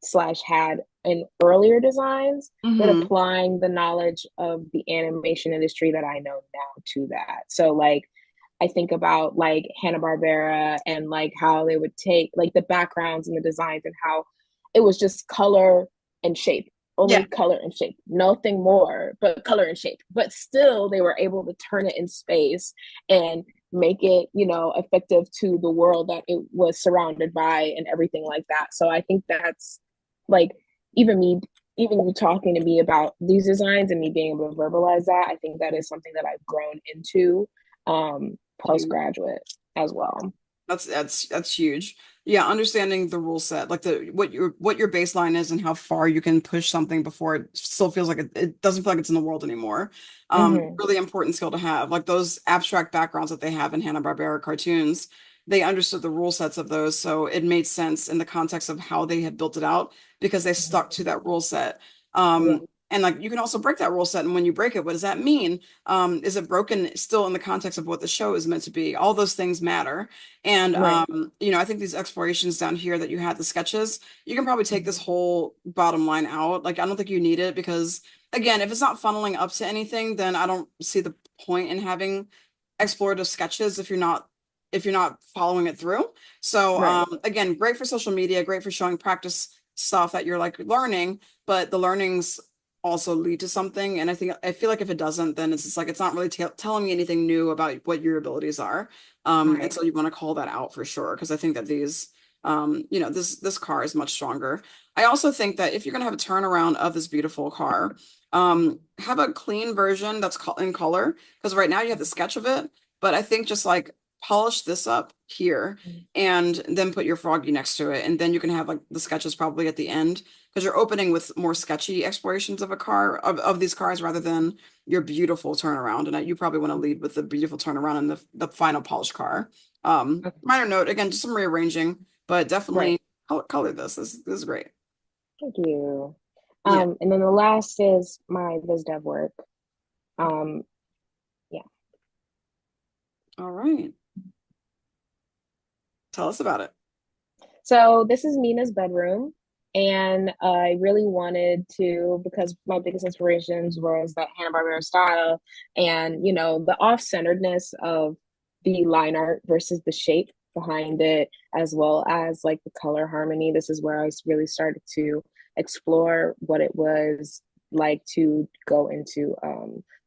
slash had in earlier designs, but Hmm. applying the knowledge of the animation industry that I know now to that. So like I think about like Hanna-Barbera and like how they would take like the backgrounds and the designs and how it was just color and shape, Yeah. only color and shape, nothing more but color and shape. But still, they were able to turn it in space and make it, effective to the world that it was surrounded by and everything like that. So I think that's like even me, even you talking to me about these designs and me being able to verbalize that, I think that is something that I've grown into postgraduate as well. That's huge. Yeah, understanding the rule set, like the what your baseline is and how far you can push something before it still feels like it doesn't feel like it's in the world anymore. Hmm. Really important skill to have. Like those abstract backgrounds that they have in Hanna-Barbera cartoons, they understood the rule sets of those, so it made sense in the context of how they had built it out because they stuck to that rule set. Yeah. And like you can also break that rule set, and when you break it, what does that mean? Is it broken still in the context of what the show is meant to be? All those things matter. And Right. I think these explorations down here that you had, the sketches, you can probably take this Mhm. whole bottom line out. Like I don't think you need it because again, if it's not funneling up to anything, then I don't see the point in having explorative sketches if you're not following it through. So Right. again, great for social media, great for showing practice stuff that you're like learning, but the learnings also lead to something. And I feel like if it doesn't, then it's just like it's not really telling me anything new about what your abilities are. And Right. so you want to call that out for sure, because I think that these, this car is much stronger. I also think that if you're going to have a turnaround of this beautiful car, have a clean version that's in color, because right now you have the sketch of it, but I think just like polish this up here and then put your froggy next to it, and then you can have like the sketches probably at the end because you're opening with more sketchy explorations of a car of these cars rather than your beautiful turnaround. And you probably want to lead with the beautiful turnaround and the final polished car. Okay. Minor note, again, just some rearranging, but Right. definitely color this. This is great. Thank you. Yeah. And then the last is my biz dev work. Um, yeah. All right. Tell us about it. So this is Nina's bedroom. And I really wanted to, because my biggest inspirations was that Hanna-Barbera style and, the off-centeredness of the line art versus the shape behind it, as well as like the color harmony. This is where I really started to explore what it was like to go into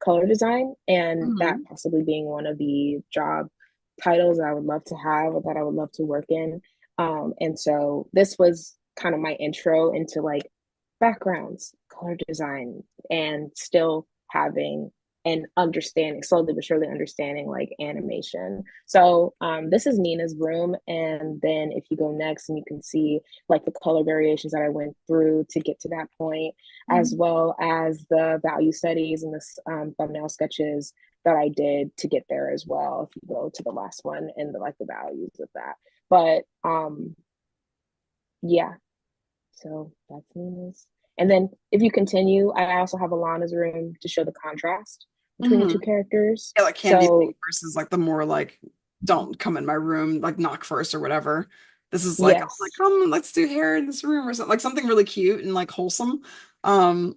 color design, and that Hmm. possibly being one of the job titles that I would love to have or that I would love to work in. And so this was kind of my intro into like backgrounds, color design, and still having and understanding, slowly but surely understanding like animation. So this is Nina's room. And then if you go next and you can see like the color variations that I went through to get to that point, as well as the value studies and the thumbnail sketches that I did to get there as well. If you go to the last one and the values of that. But yeah, so that's Nina's. And then if you continue, I also have Alana's room to show the contrast between the Hmm. two characters. Yeah, like candy So versus like the more like don't come in my room, like knock first or whatever. This is like, oh, like yes, come, let's do hair in this room or something, like something really cute and like wholesome. Um,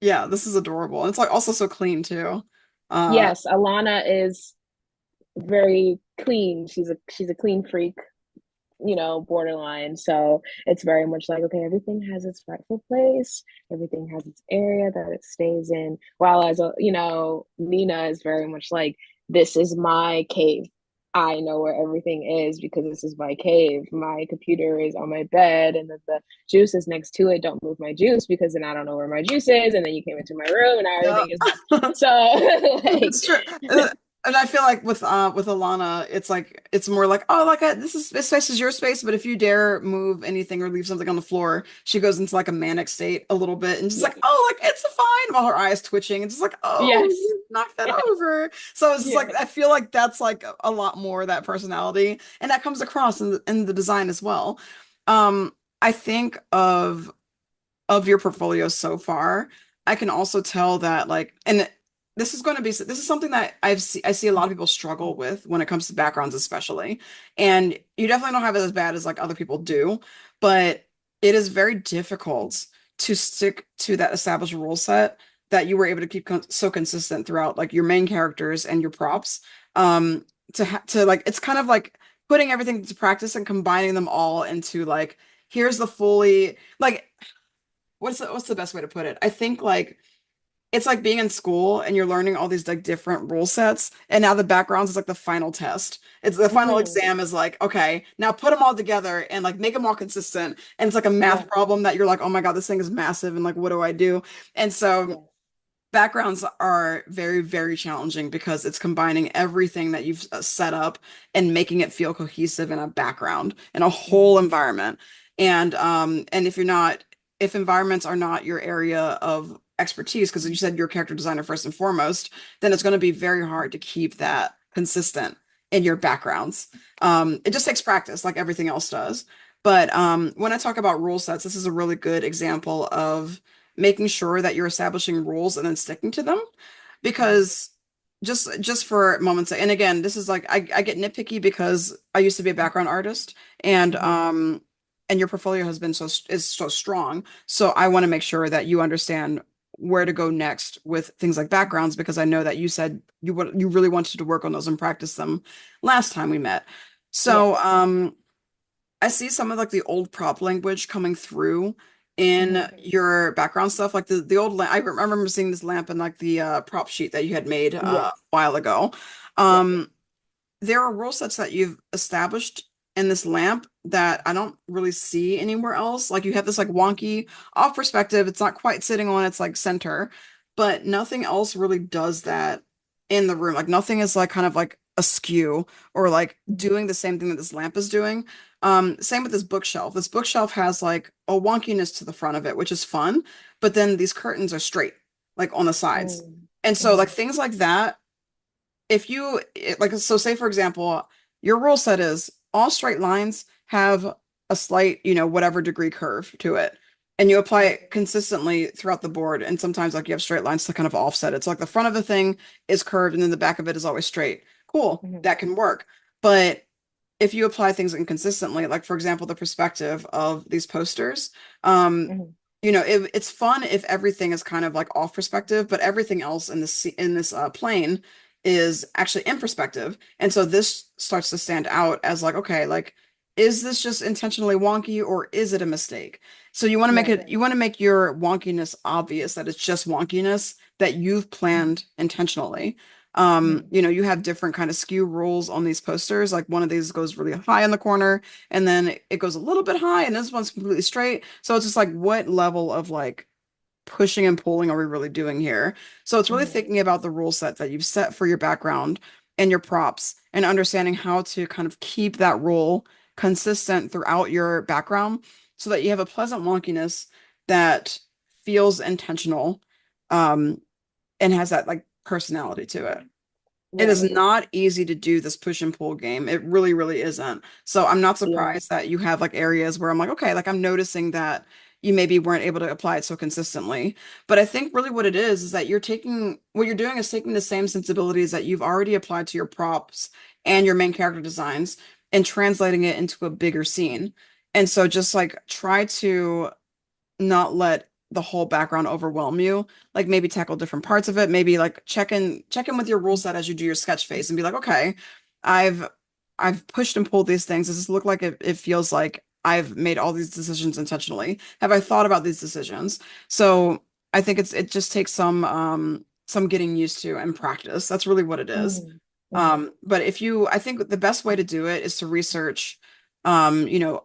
yeah, this is adorable. And it's like also so clean too. Uh, yes, Alana is very clean. She's a clean freak, borderline. So it's very much like, okay, everything has its rightful place, everything has its area that it stays in. While Nina is very much like, this is my cave. I know where everything is because this is my cave. My computer is on my bed, and then the juice is next to it. Don't move my juice because then I don't know where my juice is. And then you came into my room, and now yeah. everything is messed. So, like, It's true. And I feel like with Alana, it's like it's more like, oh, like this space is your space, but if you dare move anything or leave something on the floor, she goes into like a manic state a little bit and just yeah, like, oh, like it's fine, while her eyes twitching and just like, oh, yes, you knocked that yes, over. So it's just like yes. I feel like that's like a lot more of that personality, and that comes across in the design as well. I think of your portfolio so far, I can also tell that like, and this is something that I see a lot of people struggle with when it comes to backgrounds, especially. And you definitely don't have it as bad as like other people do, but it is very difficult to stick to that established rule set that you were able to keep so consistent throughout like your main characters and your props. To like, it's kind of like putting everything into practice and combining them all into like, here's the fully like what's the best way to put it? I think like it's like being in school and you're learning all these like different rule sets, and now the backgrounds is like the final test. It's the final Mm-hmm. exam is like, okay, now put them all together and like make them all consistent. And it's like a math Yeah, problem that you're like, oh my God, this thing is massive, and like what do I do? And so yeah. backgrounds are very, very challenging because it's combining everything that you've set up and making it feel cohesive in a background, in a whole Mhm. environment. And if environments are not your area of expertise, because you said you're a character designer first and foremost, then it's going to be very hard to keep that consistent in your backgrounds. It just takes practice, like everything else does. But when I talk about rule sets, this is a really good example of making sure that you're establishing rules and then sticking to them, Mhm. because just for moments, and again, this is like I get nitpicky because I used to be a background artist, and Mhm. and your portfolio has been is so strong, so I want to make sure that you understand where to go next with things like backgrounds, because I know that you said you really wanted to work on those and practice them last time we met. Yeah. So I see some of like the old prop language coming through in Mhm. your background stuff. Like the old I remember seeing this lamp in like the prop sheet that you had made a Yes. while ago. Yeah. Um, there are rule sets that you've established in this lamp that I don't really see anywhere else. Like you have this like wonky off perspective. It's not quite sitting on its like center, but nothing else really does that in the room. Like nothing is like kind of like askew or like Mhm. doing the same thing that this lamp is doing. Same with this bookshelf. This bookshelf has like a wonkiness to the front of it, which is fun, but then these curtains are straight, like on the sides. Mhm. And so like Mhm. things like that, if like, so say for example, your rule set is all straight lines have a slight, whatever degree curve to it. And you apply it consistently throughout the board. And sometimes like you have straight lines to kind of offset it. So like the front of the thing is curved and then the back of it is always straight. Cool. Mhm. That can work. But if you apply things inconsistently, like for example, the perspective of these posters, um, Mhm. it's fun if everything is kind of like off perspective, but everything else in this plane is actually in perspective. And so this starts to stand out as like, okay, like, is this just intentionally wonky or is it a mistake? So Right. you want to make your wonkiness obvious, that it's just wonkiness that you've planned intentionally. Mhm. You have different kind of skew rules on these posters. Like one of these goes really high in the corner, and then it goes a little bit high, and this one's completely straight. So it's just like, what level of like pushing and pulling are we really doing here? So it's really Mhm. thinking about the rule set that you've set for your background and your props and understanding how to kind of keep that rule consistent throughout your background so that you have a pleasant wonkiness that feels intentional, um, and has that like personality to it. It is Right. not easy to do this push and pull game. It really, really isn't. So I'm not Yeah. surprised that you have like areas where I'm like, okay, like I'm noticing that you maybe weren't able to apply it so consistently. But I think really what it is that what you're doing is taking the same sensibilities that you've already applied to your props and your main character designs and translating it into a bigger scene. And so just like try to not let the whole background overwhelm you. Like maybe tackle different parts of it. Maybe like check in with your rule set as you do your sketch phase and be like, okay, I've I've pushed and pulled these things. Does this look like it feels like I've made all these decisions intentionally? Have I thought about these decisions? So I think it just takes some getting used to and practice. That's really what it is. Mhm. Mhm. But I think the best way to do it is to research, you know,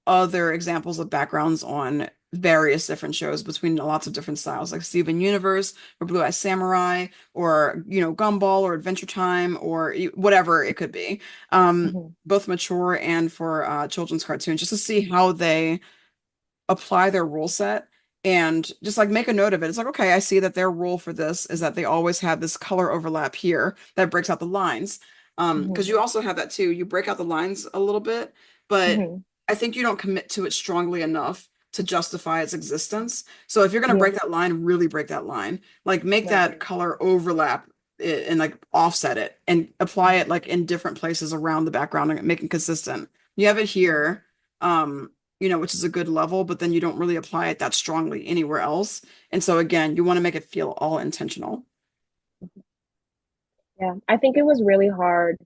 other examples of backgrounds on various different shows between lots of different styles, like Steven Universe or Blue Eye Samurai or Gumball or Adventure Time or whatever it could be. Mhm. Both mature and for children's cartoons, just to see how they apply their rule set and just like make a note of it. It's like, okay, I see that their rule for this is that they always have this color overlap here that breaks out the lines. Because Mhm. you also have that too. You break out the lines a little bit, but Mhm. I think you don't commit to it strongly enough to justify its existence. So if you're gonna Yeah. break that line, really break that line. Like make Right. that color overlap it and like offset it and apply it like in different places around the background and make it consistent. You have it Mhm. here. Which is a good level, but then you don't really apply it that strongly anywhere else. And so again, you want to make it feel all intentional. Yeah. I think it was really hard.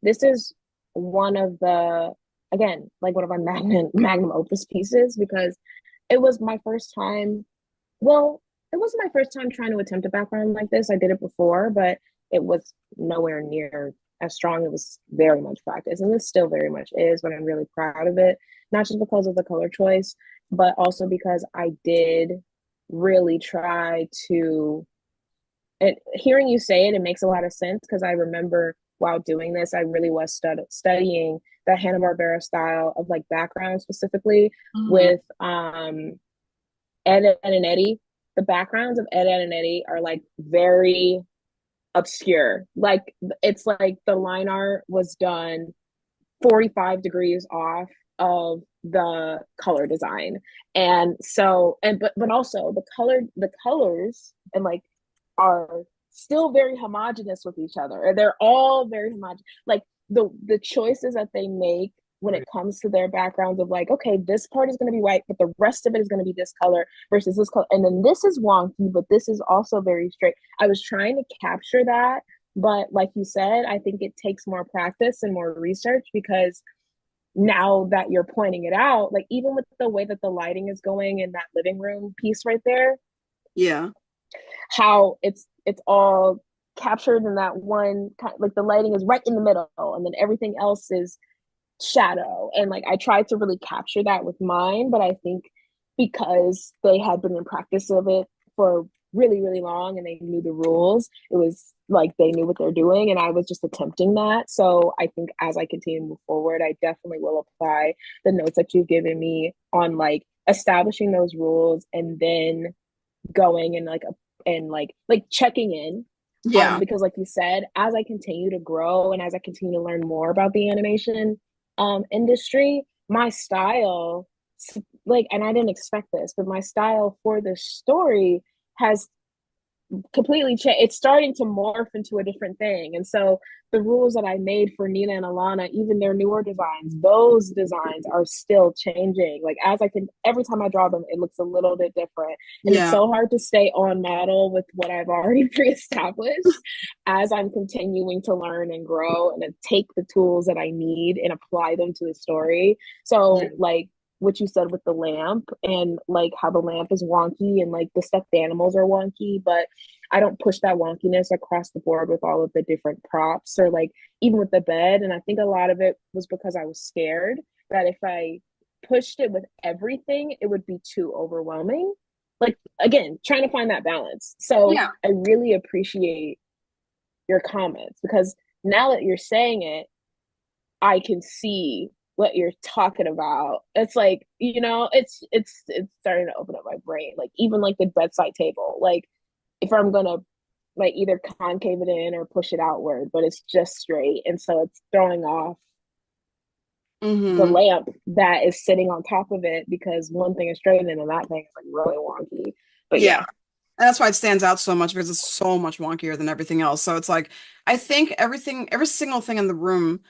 This is one of the, again, like one of our magnum opus pieces because it was my first time. Well, it wasn't my first time trying to attempt a background like this. I did it before, but it was nowhere near as strong. It was very much practice, and this still very much is, but I'm really proud of it. Not just because of the color choice, but also because I did really try to and hearing you say it, it makes a lot of sense because I remember while doing this, I really was studying the Hanna-Barbera style of like background specifically Mhm. with Ed, Ed and Eddie. The backgrounds of Ed, Ed and Eddie are like very obscure. Like it's like the line art was done 45 degrees off of the color design. And so and but also the colors and like are still very homogenous with each other. And they're all very homogenous. Like the choices that they make when it comes to their backgrounds of like, okay, this part is going to be white, but the rest of it is going to be this color versus this color. And then this is wonky, but this is also very straight. I was trying to capture that, but like you said, I think it takes more practice and more research because now that you're pointing it out, like even with the way that the lighting is going in that living room piece right there, Yeah. how it's all captured in that one kind, like the lighting is right in the middle and then everything else is shadow. And like I tried to really capture that with mine, but I think because they had been in practice of it for really, really long and they knew the rules, it was like they knew what they're doing. And I was just attempting that. So I think as I continue to move forward, I definitely will apply the notes that you've given me on like establishing those rules and then going and like checking in, Yeah. because like you said, as I continue to grow and as I continue to learn more about the animation industry, my style, like, and I didn't expect this, but my style for this story has completely changed. It's starting to morph into a different thing. And so the rules that I made for Nina and Alana, even their newer designs, those designs are still changing. Like as I can, every time I draw them, it looks a little bit different. And it's Yeah. so hard to stay on model with what I've already pre-established as I'm continuing to learn and grow and take the tools that I need and apply them to the story. Yeah. So like what you said with the lamp and like how the lamp is wonky and like the stuffed animals are wonky, but I don't push that wonkiness across the board with all of the different props or like even with the bed. And I think a lot of it was because I was scared that if I pushed it with everything, it would be too overwhelming. Like again, trying to find that balance. So Yeah. I really appreciate your comments because now that you're saying it, I can see what you're talking about. It's like, it's starting to open up my brain. Like even like the bedside table. Like if I'm gonna like either concave it in or push it outward, but it's just straight. And so it's throwing off the Hmm. lamp that is sitting on top of it because one thing is straight and then that thing is like really wonky. But Yeah. yeah. And that's why it stands out so much because it's so much wonkier than everything else. So it's like, I think every single thing in the room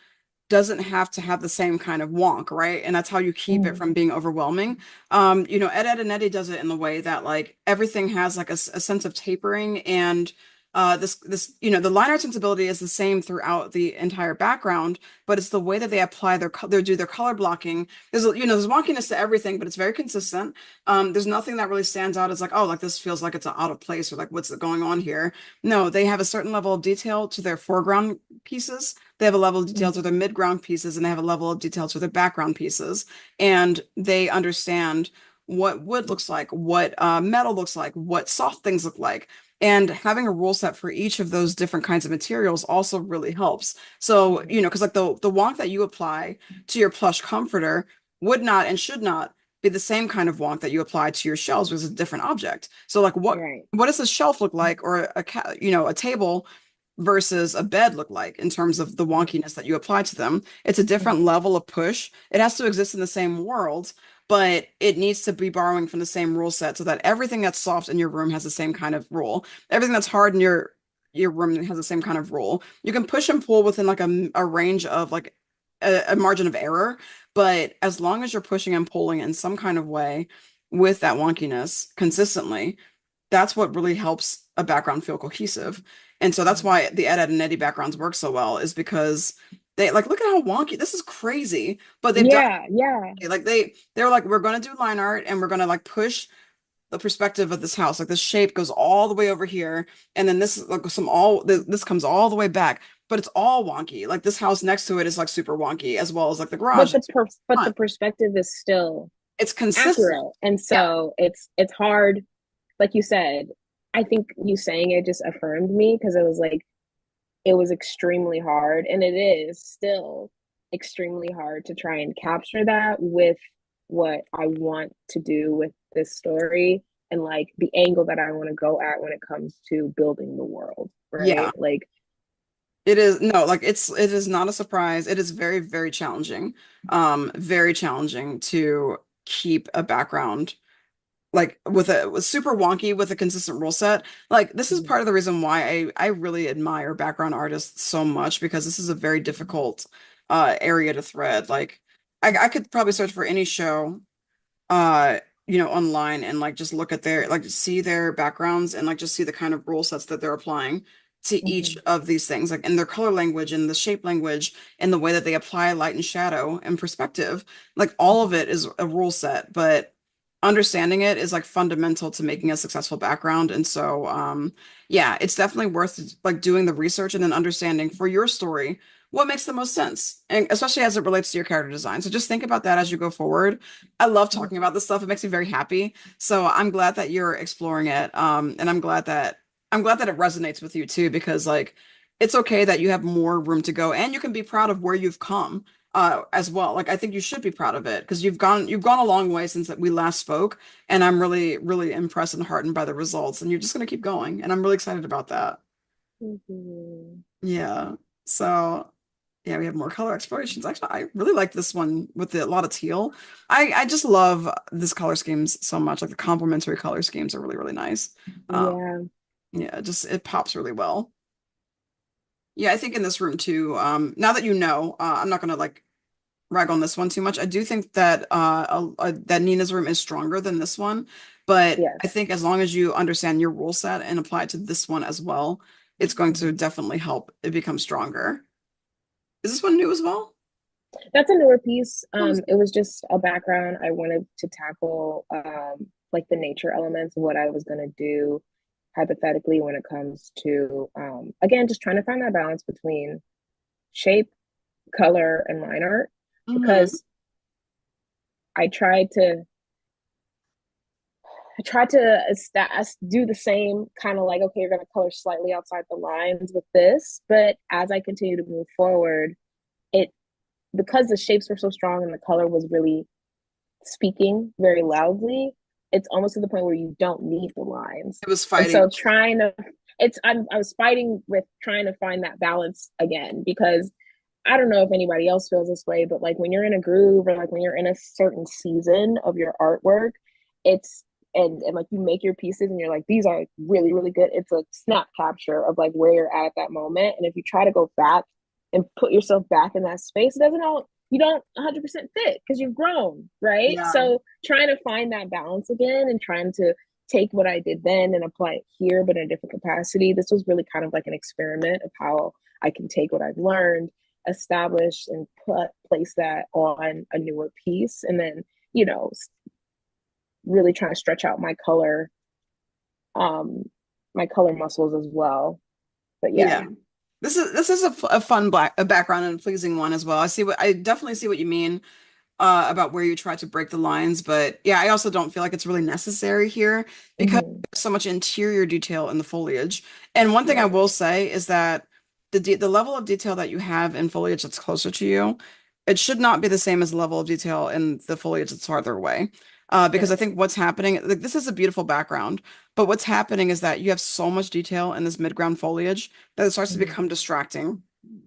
doesn't have to have the same kind of wonk, right? And that's how you keep it Mm-hmm. from being overwhelming. Ed and Eddie does it in the way that like everything has like a sense of tapering and the line art sensibility is the same throughout the entire background, but it's the way that they apply they do their color blocking. There's wonkiness to everything, but it's very consistent. There's nothing that really stands out as like, oh, like this feels like it's out of place or like what's going on here. No, they have a certain level of detail to their foreground pieces. They have a level of detail to their mid-ground pieces, and they have a level of detail to their background pieces. And they understand what wood looks like, what metal looks like, what soft things look like. And having a rule set for each of those different kinds of materials also really helps. So, because like the wonk that you apply to your plush comforter would not and should not be the same kind of wonk that you apply to your shelves, which is a different object. So, like, Right. what does a shelf look like, or a table versus a bed look like in terms of the wonkiness that you apply to them? It's a different Mm-hmm. level of push. It has to exist in the same world, but it needs to be borrowing from the same rule set so that everything that's soft in your room has the same kind of rule. Everything that's hard in your room has the same kind of rule. You can push and pull within like a range of like a margin of error, but as long as you're pushing and pulling in some kind of way with that wonkiness consistently, that's what really helps a background feel cohesive. And so that's why the Ed, Ed and Eddie backgrounds work so well, is because they like, look at how wonky this is, crazy, but they've done Yeah, yeah. it. Like they're like, we're gonna do line art and we're gonna like push the perspective of this house. Like this shape goes all the way over here, and then this comes all the way back, but it's all wonky. Like this house next to it is like super wonky, as well as like the garage But the front. perspective is still It's consistent. accurate. And Yeah. so it's hard, like you said, I think you saying it just affirmed me because it was like it was extremely hard, and it is still extremely hard to try and capture that with what I want to do with this story and like the angle that I want to go at when it comes to building the world, Yeah. right? Like, It is no, like it is not a surprise. It is very, very challenging. Very challenging to keep a background like with super wonky with a consistent rule set. Like this is part of the reason why I really admire background artists so much because this is a very difficult area to thread. Like I could probably search for any show uh online and like just look at their like see their backgrounds and like just see the kind of rule sets that they're applying to each mm-hmm, of these things like in their color language and the shape language and the way that they apply light and shadow and perspective, like all of it is a rule set, but understanding it is like fundamental to making a successful background. And so yeah, it's definitely worth like doing the research and then understanding for your story what makes the most sense, and especially as it relates to your character design. So just think about that as you go forward. I love talking about this stuff. It makes me very happy. So I'm glad that you're exploring it. And I'm glad that it resonates with you too, because like it's okay that you have more room to go and you can be proud of where you've come as well. Like I think you should be proud of it because you've gone a long way since that we last spoke. And I'm really, really impressed and heartened by the results. And you're just gonna keep going. And I'm really excited about that. mm-hmm. Yeah. So yeah, we have more color explorations. Actually, I really like this one with a lot of teal. I just love this color schemes so much. Like the complementary color schemes are really, really nice. Um, Yeah, yeah, just it pops really well. Yeah, I think in this room too, now that you know, I'm not gonna like rag on this one too much. I do think that that Nina's room is stronger than this one, but I yes. think as long as you understand your rule set and apply it to this one as well, it's going to Mm-hmm. definitely help it become stronger. Is this one new as well? That's a newer piece. Oh, It was just a background. I wanted to tackle like the nature elements of what I was gonna do hypothetically when it comes to again just trying to find that balance between shape, color, and line art mm-hmm. because I tried to do the same kind of like, okay, you're going to color slightly outside the lines with this. But as I continue to move forward, it, because the shapes were so strong and the color was really speaking very loudly, it's almost to the point where you don't need the lines. It was And fighting. so I was fighting with trying to find that balance again because I don't know if anybody else feels this way, but like when you're in a groove or like when you're in a certain season of your artwork, it's and like you make your pieces and you're like, these are really, really good. It's a snap capture of like where you're at that moment. And if you try to go back and put yourself back in that space, it doesn't all you don't 100% fit because you've grown, right? Yeah. So trying to find that balance again and trying to take what I did then and apply it here, but in a different capacity. This was really kind of like an experiment of how I can take what I've learned, establish and place that on a newer piece, and then you know really trying to stretch out um, my color muscles as well. But yeah. Yeah. This is a fun a background and a pleasing one as well. I definitely see what you mean about where you try to break the lines, but yeah, I also don't feel like it's really necessary here because Mm-hmm. there's so much interior detail in the foliage. And one thing I Right. will say is that the level of detail that you have in foliage that's closer to you, it should not be the same as the level of detail in the foliage that's farther away. Because I Right. think what's happening, like, this is a beautiful background, but what's happening is that you have so much detail in this midground foliage that it starts to Mm-hmm. become distracting.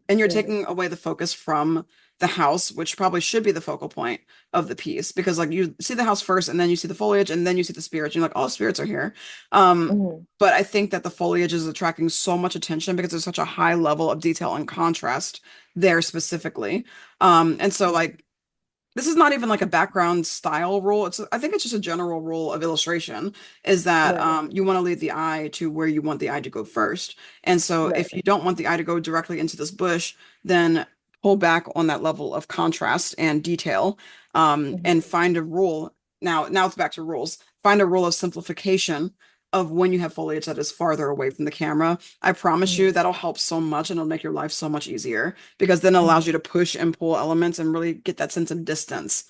And you're Right. taking away the focus from the house, which probably should be the focal point of the piece, because like you see the house first and then you see the foliage and then you see the spirits. You're like, oh, spirits are here. Mm-hmm. But I think that the foliage is attracting so much attention because there's such a high level of detail and contrast there specifically. And so like this is not even like a background style rule. I think it's just a general rule of illustration is that Right. you want to lead the eye to where you want the eye to go first. And so if Right. you don't want the eye to go directly into this bush, then pull back on that level of contrast and detail, Mm-hmm. and find a rule. Now it's back to rules. Find a rule of simplification of when you have foliage that is farther away from the camera. I promise you Mm-hmm. that'll help so much and it'll make your life so much easier because then it allows Mm-hmm. you to push and pull elements and really get that sense of distance.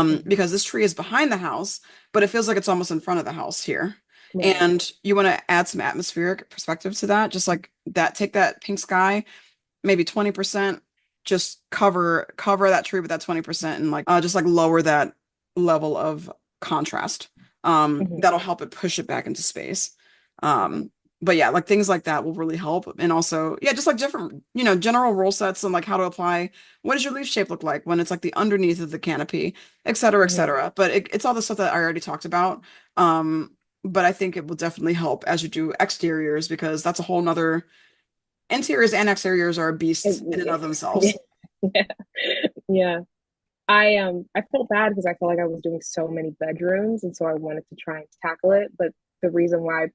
Mm-hmm. Because this tree is behind the house, but it feels like it's almost in front of the house here. Right. And you want to add some atmospheric perspective to that, just like that, take that pink sky, maybe 20%, just cover that tree with that 20% and like just like lower that level of contrast. Hmm. That'll help it push it back into space. But yeah, like things like that will really help. And also, yeah, just like different, general rule sets and like how to apply what does your leaf shape look like when it's like the underneath of the canopy, et cetera, et Hmm. cetera. But it's all the stuff that I already talked about. Um, but I think it will definitely help as you do exteriors because that's a whole nother interiors and exteriors are a beast in and of Yeah. themselves. Yeah. Yeah. I felt bad because I felt like I was doing so many bedrooms, and so I wanted to try and tackle it. But the reason why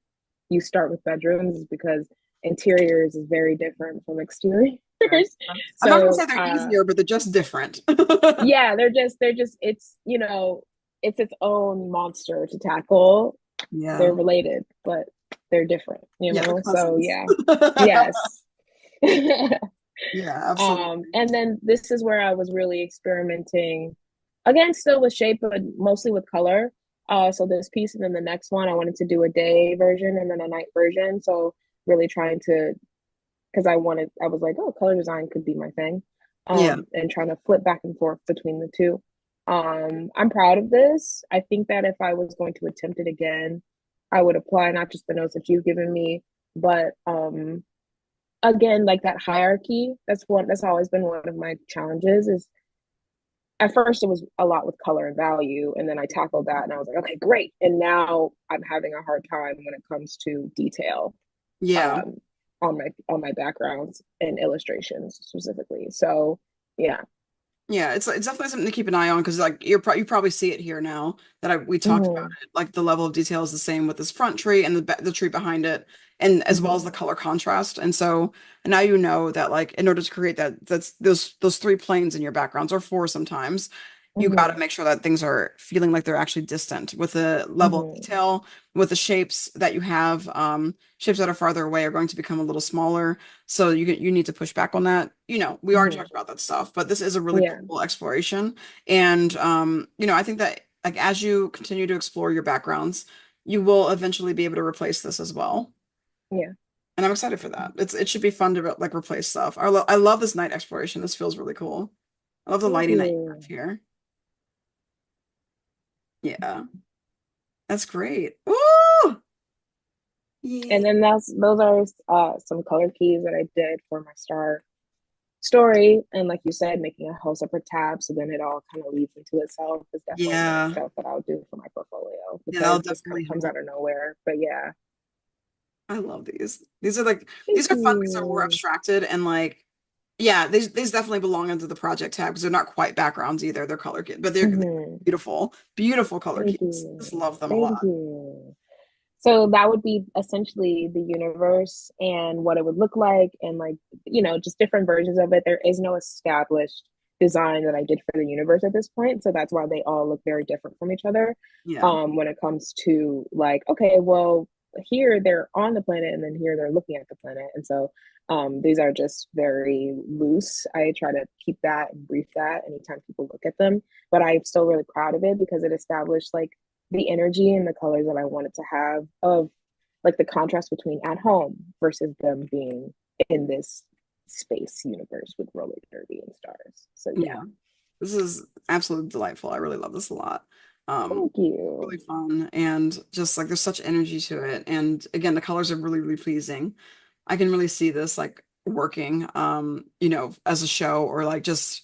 you start with bedrooms is because interiors is very different from exteriors. I'm not gonna So say they're easier, but they're just different. yeah, they're just it's it's its own monster to tackle. Yeah. They're related, but they're different, Yeah, they're So cousins. yeah. Yes. Yeah, absolutely. And then this is where I was really experimenting again, still with shape, but mostly with color. So this piece and then the next one, I wanted to do a day version and then a night version. So really trying to, because I was like, oh, color design could be my thing. Yeah. And trying to flip back and forth between the two. I'm proud of this. I think that if I was going to attempt it again, I would apply not just the notes that you've given me, but again, like that hierarchy. That's always been one of my challenges is at first it was a lot with color and value, and then I tackled that and I was like, okay, great. And now I'm having a hard time when it comes to detail Yeah. um on my backgrounds and illustrations specifically. So yeah. Yeah, it's definitely something to keep an eye on because like you probably see it here now that we talked about Hmm. it. Like the level of detail is the same with this front tree and the tree behind it, and as well as Hmm. the color contrast. And so now you know that like in order to create that's those three planes in your backgrounds or four sometimes, you got to Hmm. make sure that things are feeling like they're actually distant with the level of Hmm. detail, with the shapes that you have. Shapes that are farther away are going to become a little smaller. So you need to push back on that. We already Hmm. talked about that stuff, but this is a really Yeah. cool exploration. And I think that like as you continue to explore your backgrounds, you will eventually be able to replace this as well. Yeah. And I'm excited for that. It should be fun to like replace stuff. I love this night exploration. This feels really cool. I love the Thank lighting that you have you. here. Yeah, that's great. Ooh! And Yeah. then those are some color keys that I did for my star story. And like you said, making a whole separate tab so then it all kind of leads into itself is definitely like Yeah. stuff that I'll do for my portfolio Yeah, that'll because this kind of definitely comes help. out of nowhere. But yeah. I love these. These Thank are fun because they're more you. abstracted and like yeah, these definitely belong into the project tab because they're not quite backgrounds either. They're color kits, but they're Hmm. beautiful, beautiful color Thank keys. you. Just love them a Thank lot. you. So that would be essentially the universe and what it would look like, and like, just different versions of it. There is no established design that I did for the universe at this point. So that's why they all look very different from each other. Yeah. When it comes to like, okay, well, here they're on the planet and then here they're looking at the planet. And so these are just very loose. I try to keep that and brief that anytime people look at them. But I'm still really proud of it because it established like the energy and the colors that I wanted to have of like the contrast between at home versus them being in this space universe with roller derby and stars. So yeah, Yeah. This is absolutely delightful. I really love this a lot. thank you. Really fun and just like there's such energy to it. And again, the colors are really, really pleasing. I can really see this like working, as a show or like just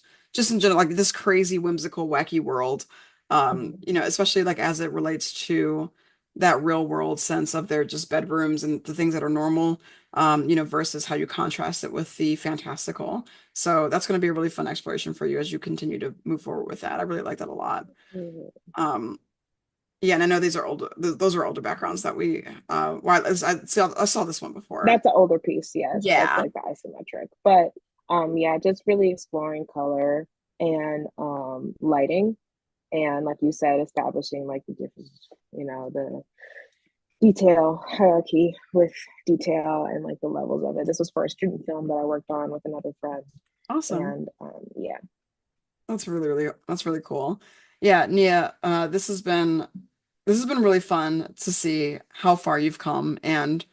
in general, like this crazy, whimsical, wacky world. Mhm. Especially like as it relates to that real world sense of their just bedrooms and the things that are normal, versus how you contrast it with the fantastical. So that's going to be a really fun exploration for you as you continue to move forward with that. I really like that a lot. Mhm. Um, yeah, and I know these are older, those are older backgrounds that well, I saw this one before. That's an older piece, yes. That's Yeah. like the isometric. But yeah, just really exploring color and lighting and like you said, establishing like the different, the detail hierarchy with detail and like the levels of it. This was for a student film that I worked on with another friend. Awesome. And yeah. That's really cool. Yeah, Nia, this has been This has been really fun to see how far you've come and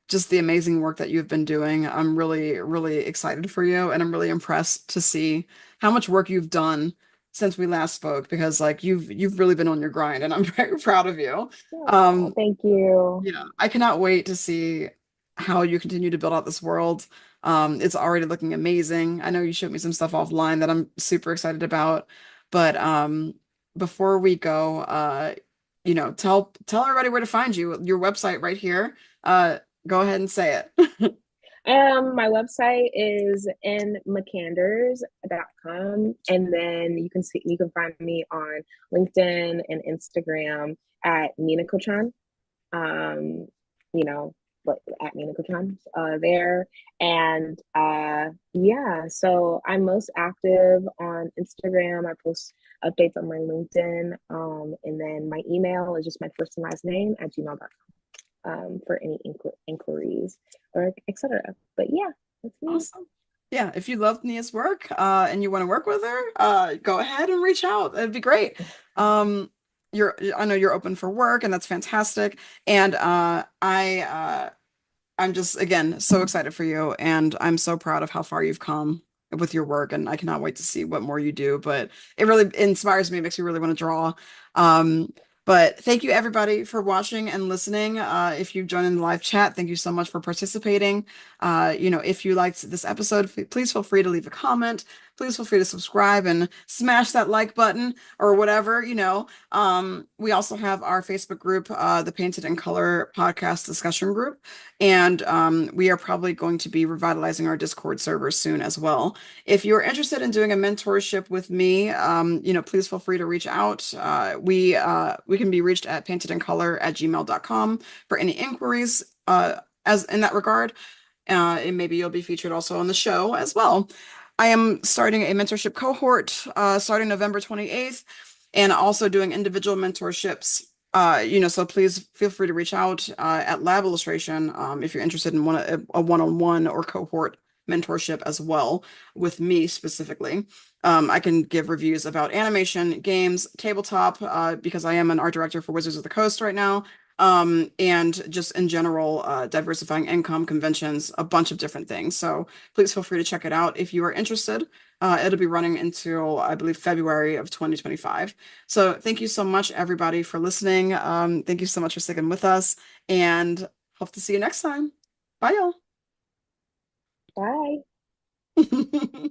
just the amazing work that you've been doing. I'm really, really excited for you, and I'm really impressed to see how much work you've done since we last spoke because like you've really been on your grind, and I'm very proud of you. Oh, Um, thank you. yeah, I cannot wait to see how you continue to build out this world. It's already looking amazing. I know you showed me some stuff offline that I'm super excited about, but before we go, tell everybody where to find you. Your website right here. Go ahead and say it. My website is nmccanders.com, and then you can find me on LinkedIn and Instagram at Nina Kochan. Um, you know, at Nina Kochan there. And yeah, so I'm most active on Instagram. I post updates on my LinkedIn. And then my email is just my first and last name at gmail.com for any inquiries or etc. But yeah, that's me. Awesome. Yeah, if you love Nia's work and you want to work with her, go ahead and reach out. It'd be great. Um, I know you're open for work, and that's fantastic. And I'm just, again, so excited for you, and I'm so proud of how far you've come with your work, and I cannot wait to see what more you do. But it really inspires me, makes me really want to draw. Um, but thank you everybody for watching and listening. If you joined in the live chat, thank you so much for participating. If you liked this episode, please feel free to leave a comment. Please feel free to subscribe and smash that like button or whatever. We also have our Facebook group, the Painted in Color podcast discussion group. And we are probably going to be revitalizing our Discord server soon as well. If you're interested in doing a mentorship with me, please feel free to reach out. We can be reached at paintedincolor@gmail.com for any inquiries as in that regard. And maybe you'll be featured also on the show as well. I am starting a mentorship cohort starting November 28th, and also doing individual mentorships. So please feel free to reach out at Lab Illustration if you're interested in a one-on-one or cohort mentorship as well with me specifically. I can give reviews about animation, games, tabletop, because I am an art director for Wizards of the Coast right now, and just in general, diversifying income, conventions, a bunch of different things. So please feel free to check it out if you are interested. It'll be running until, I believe, February of 2025. So thank you so much, everybody, for listening. Thank you so much for sticking with us, and hope to see you next time. Bye, Bye. y'all.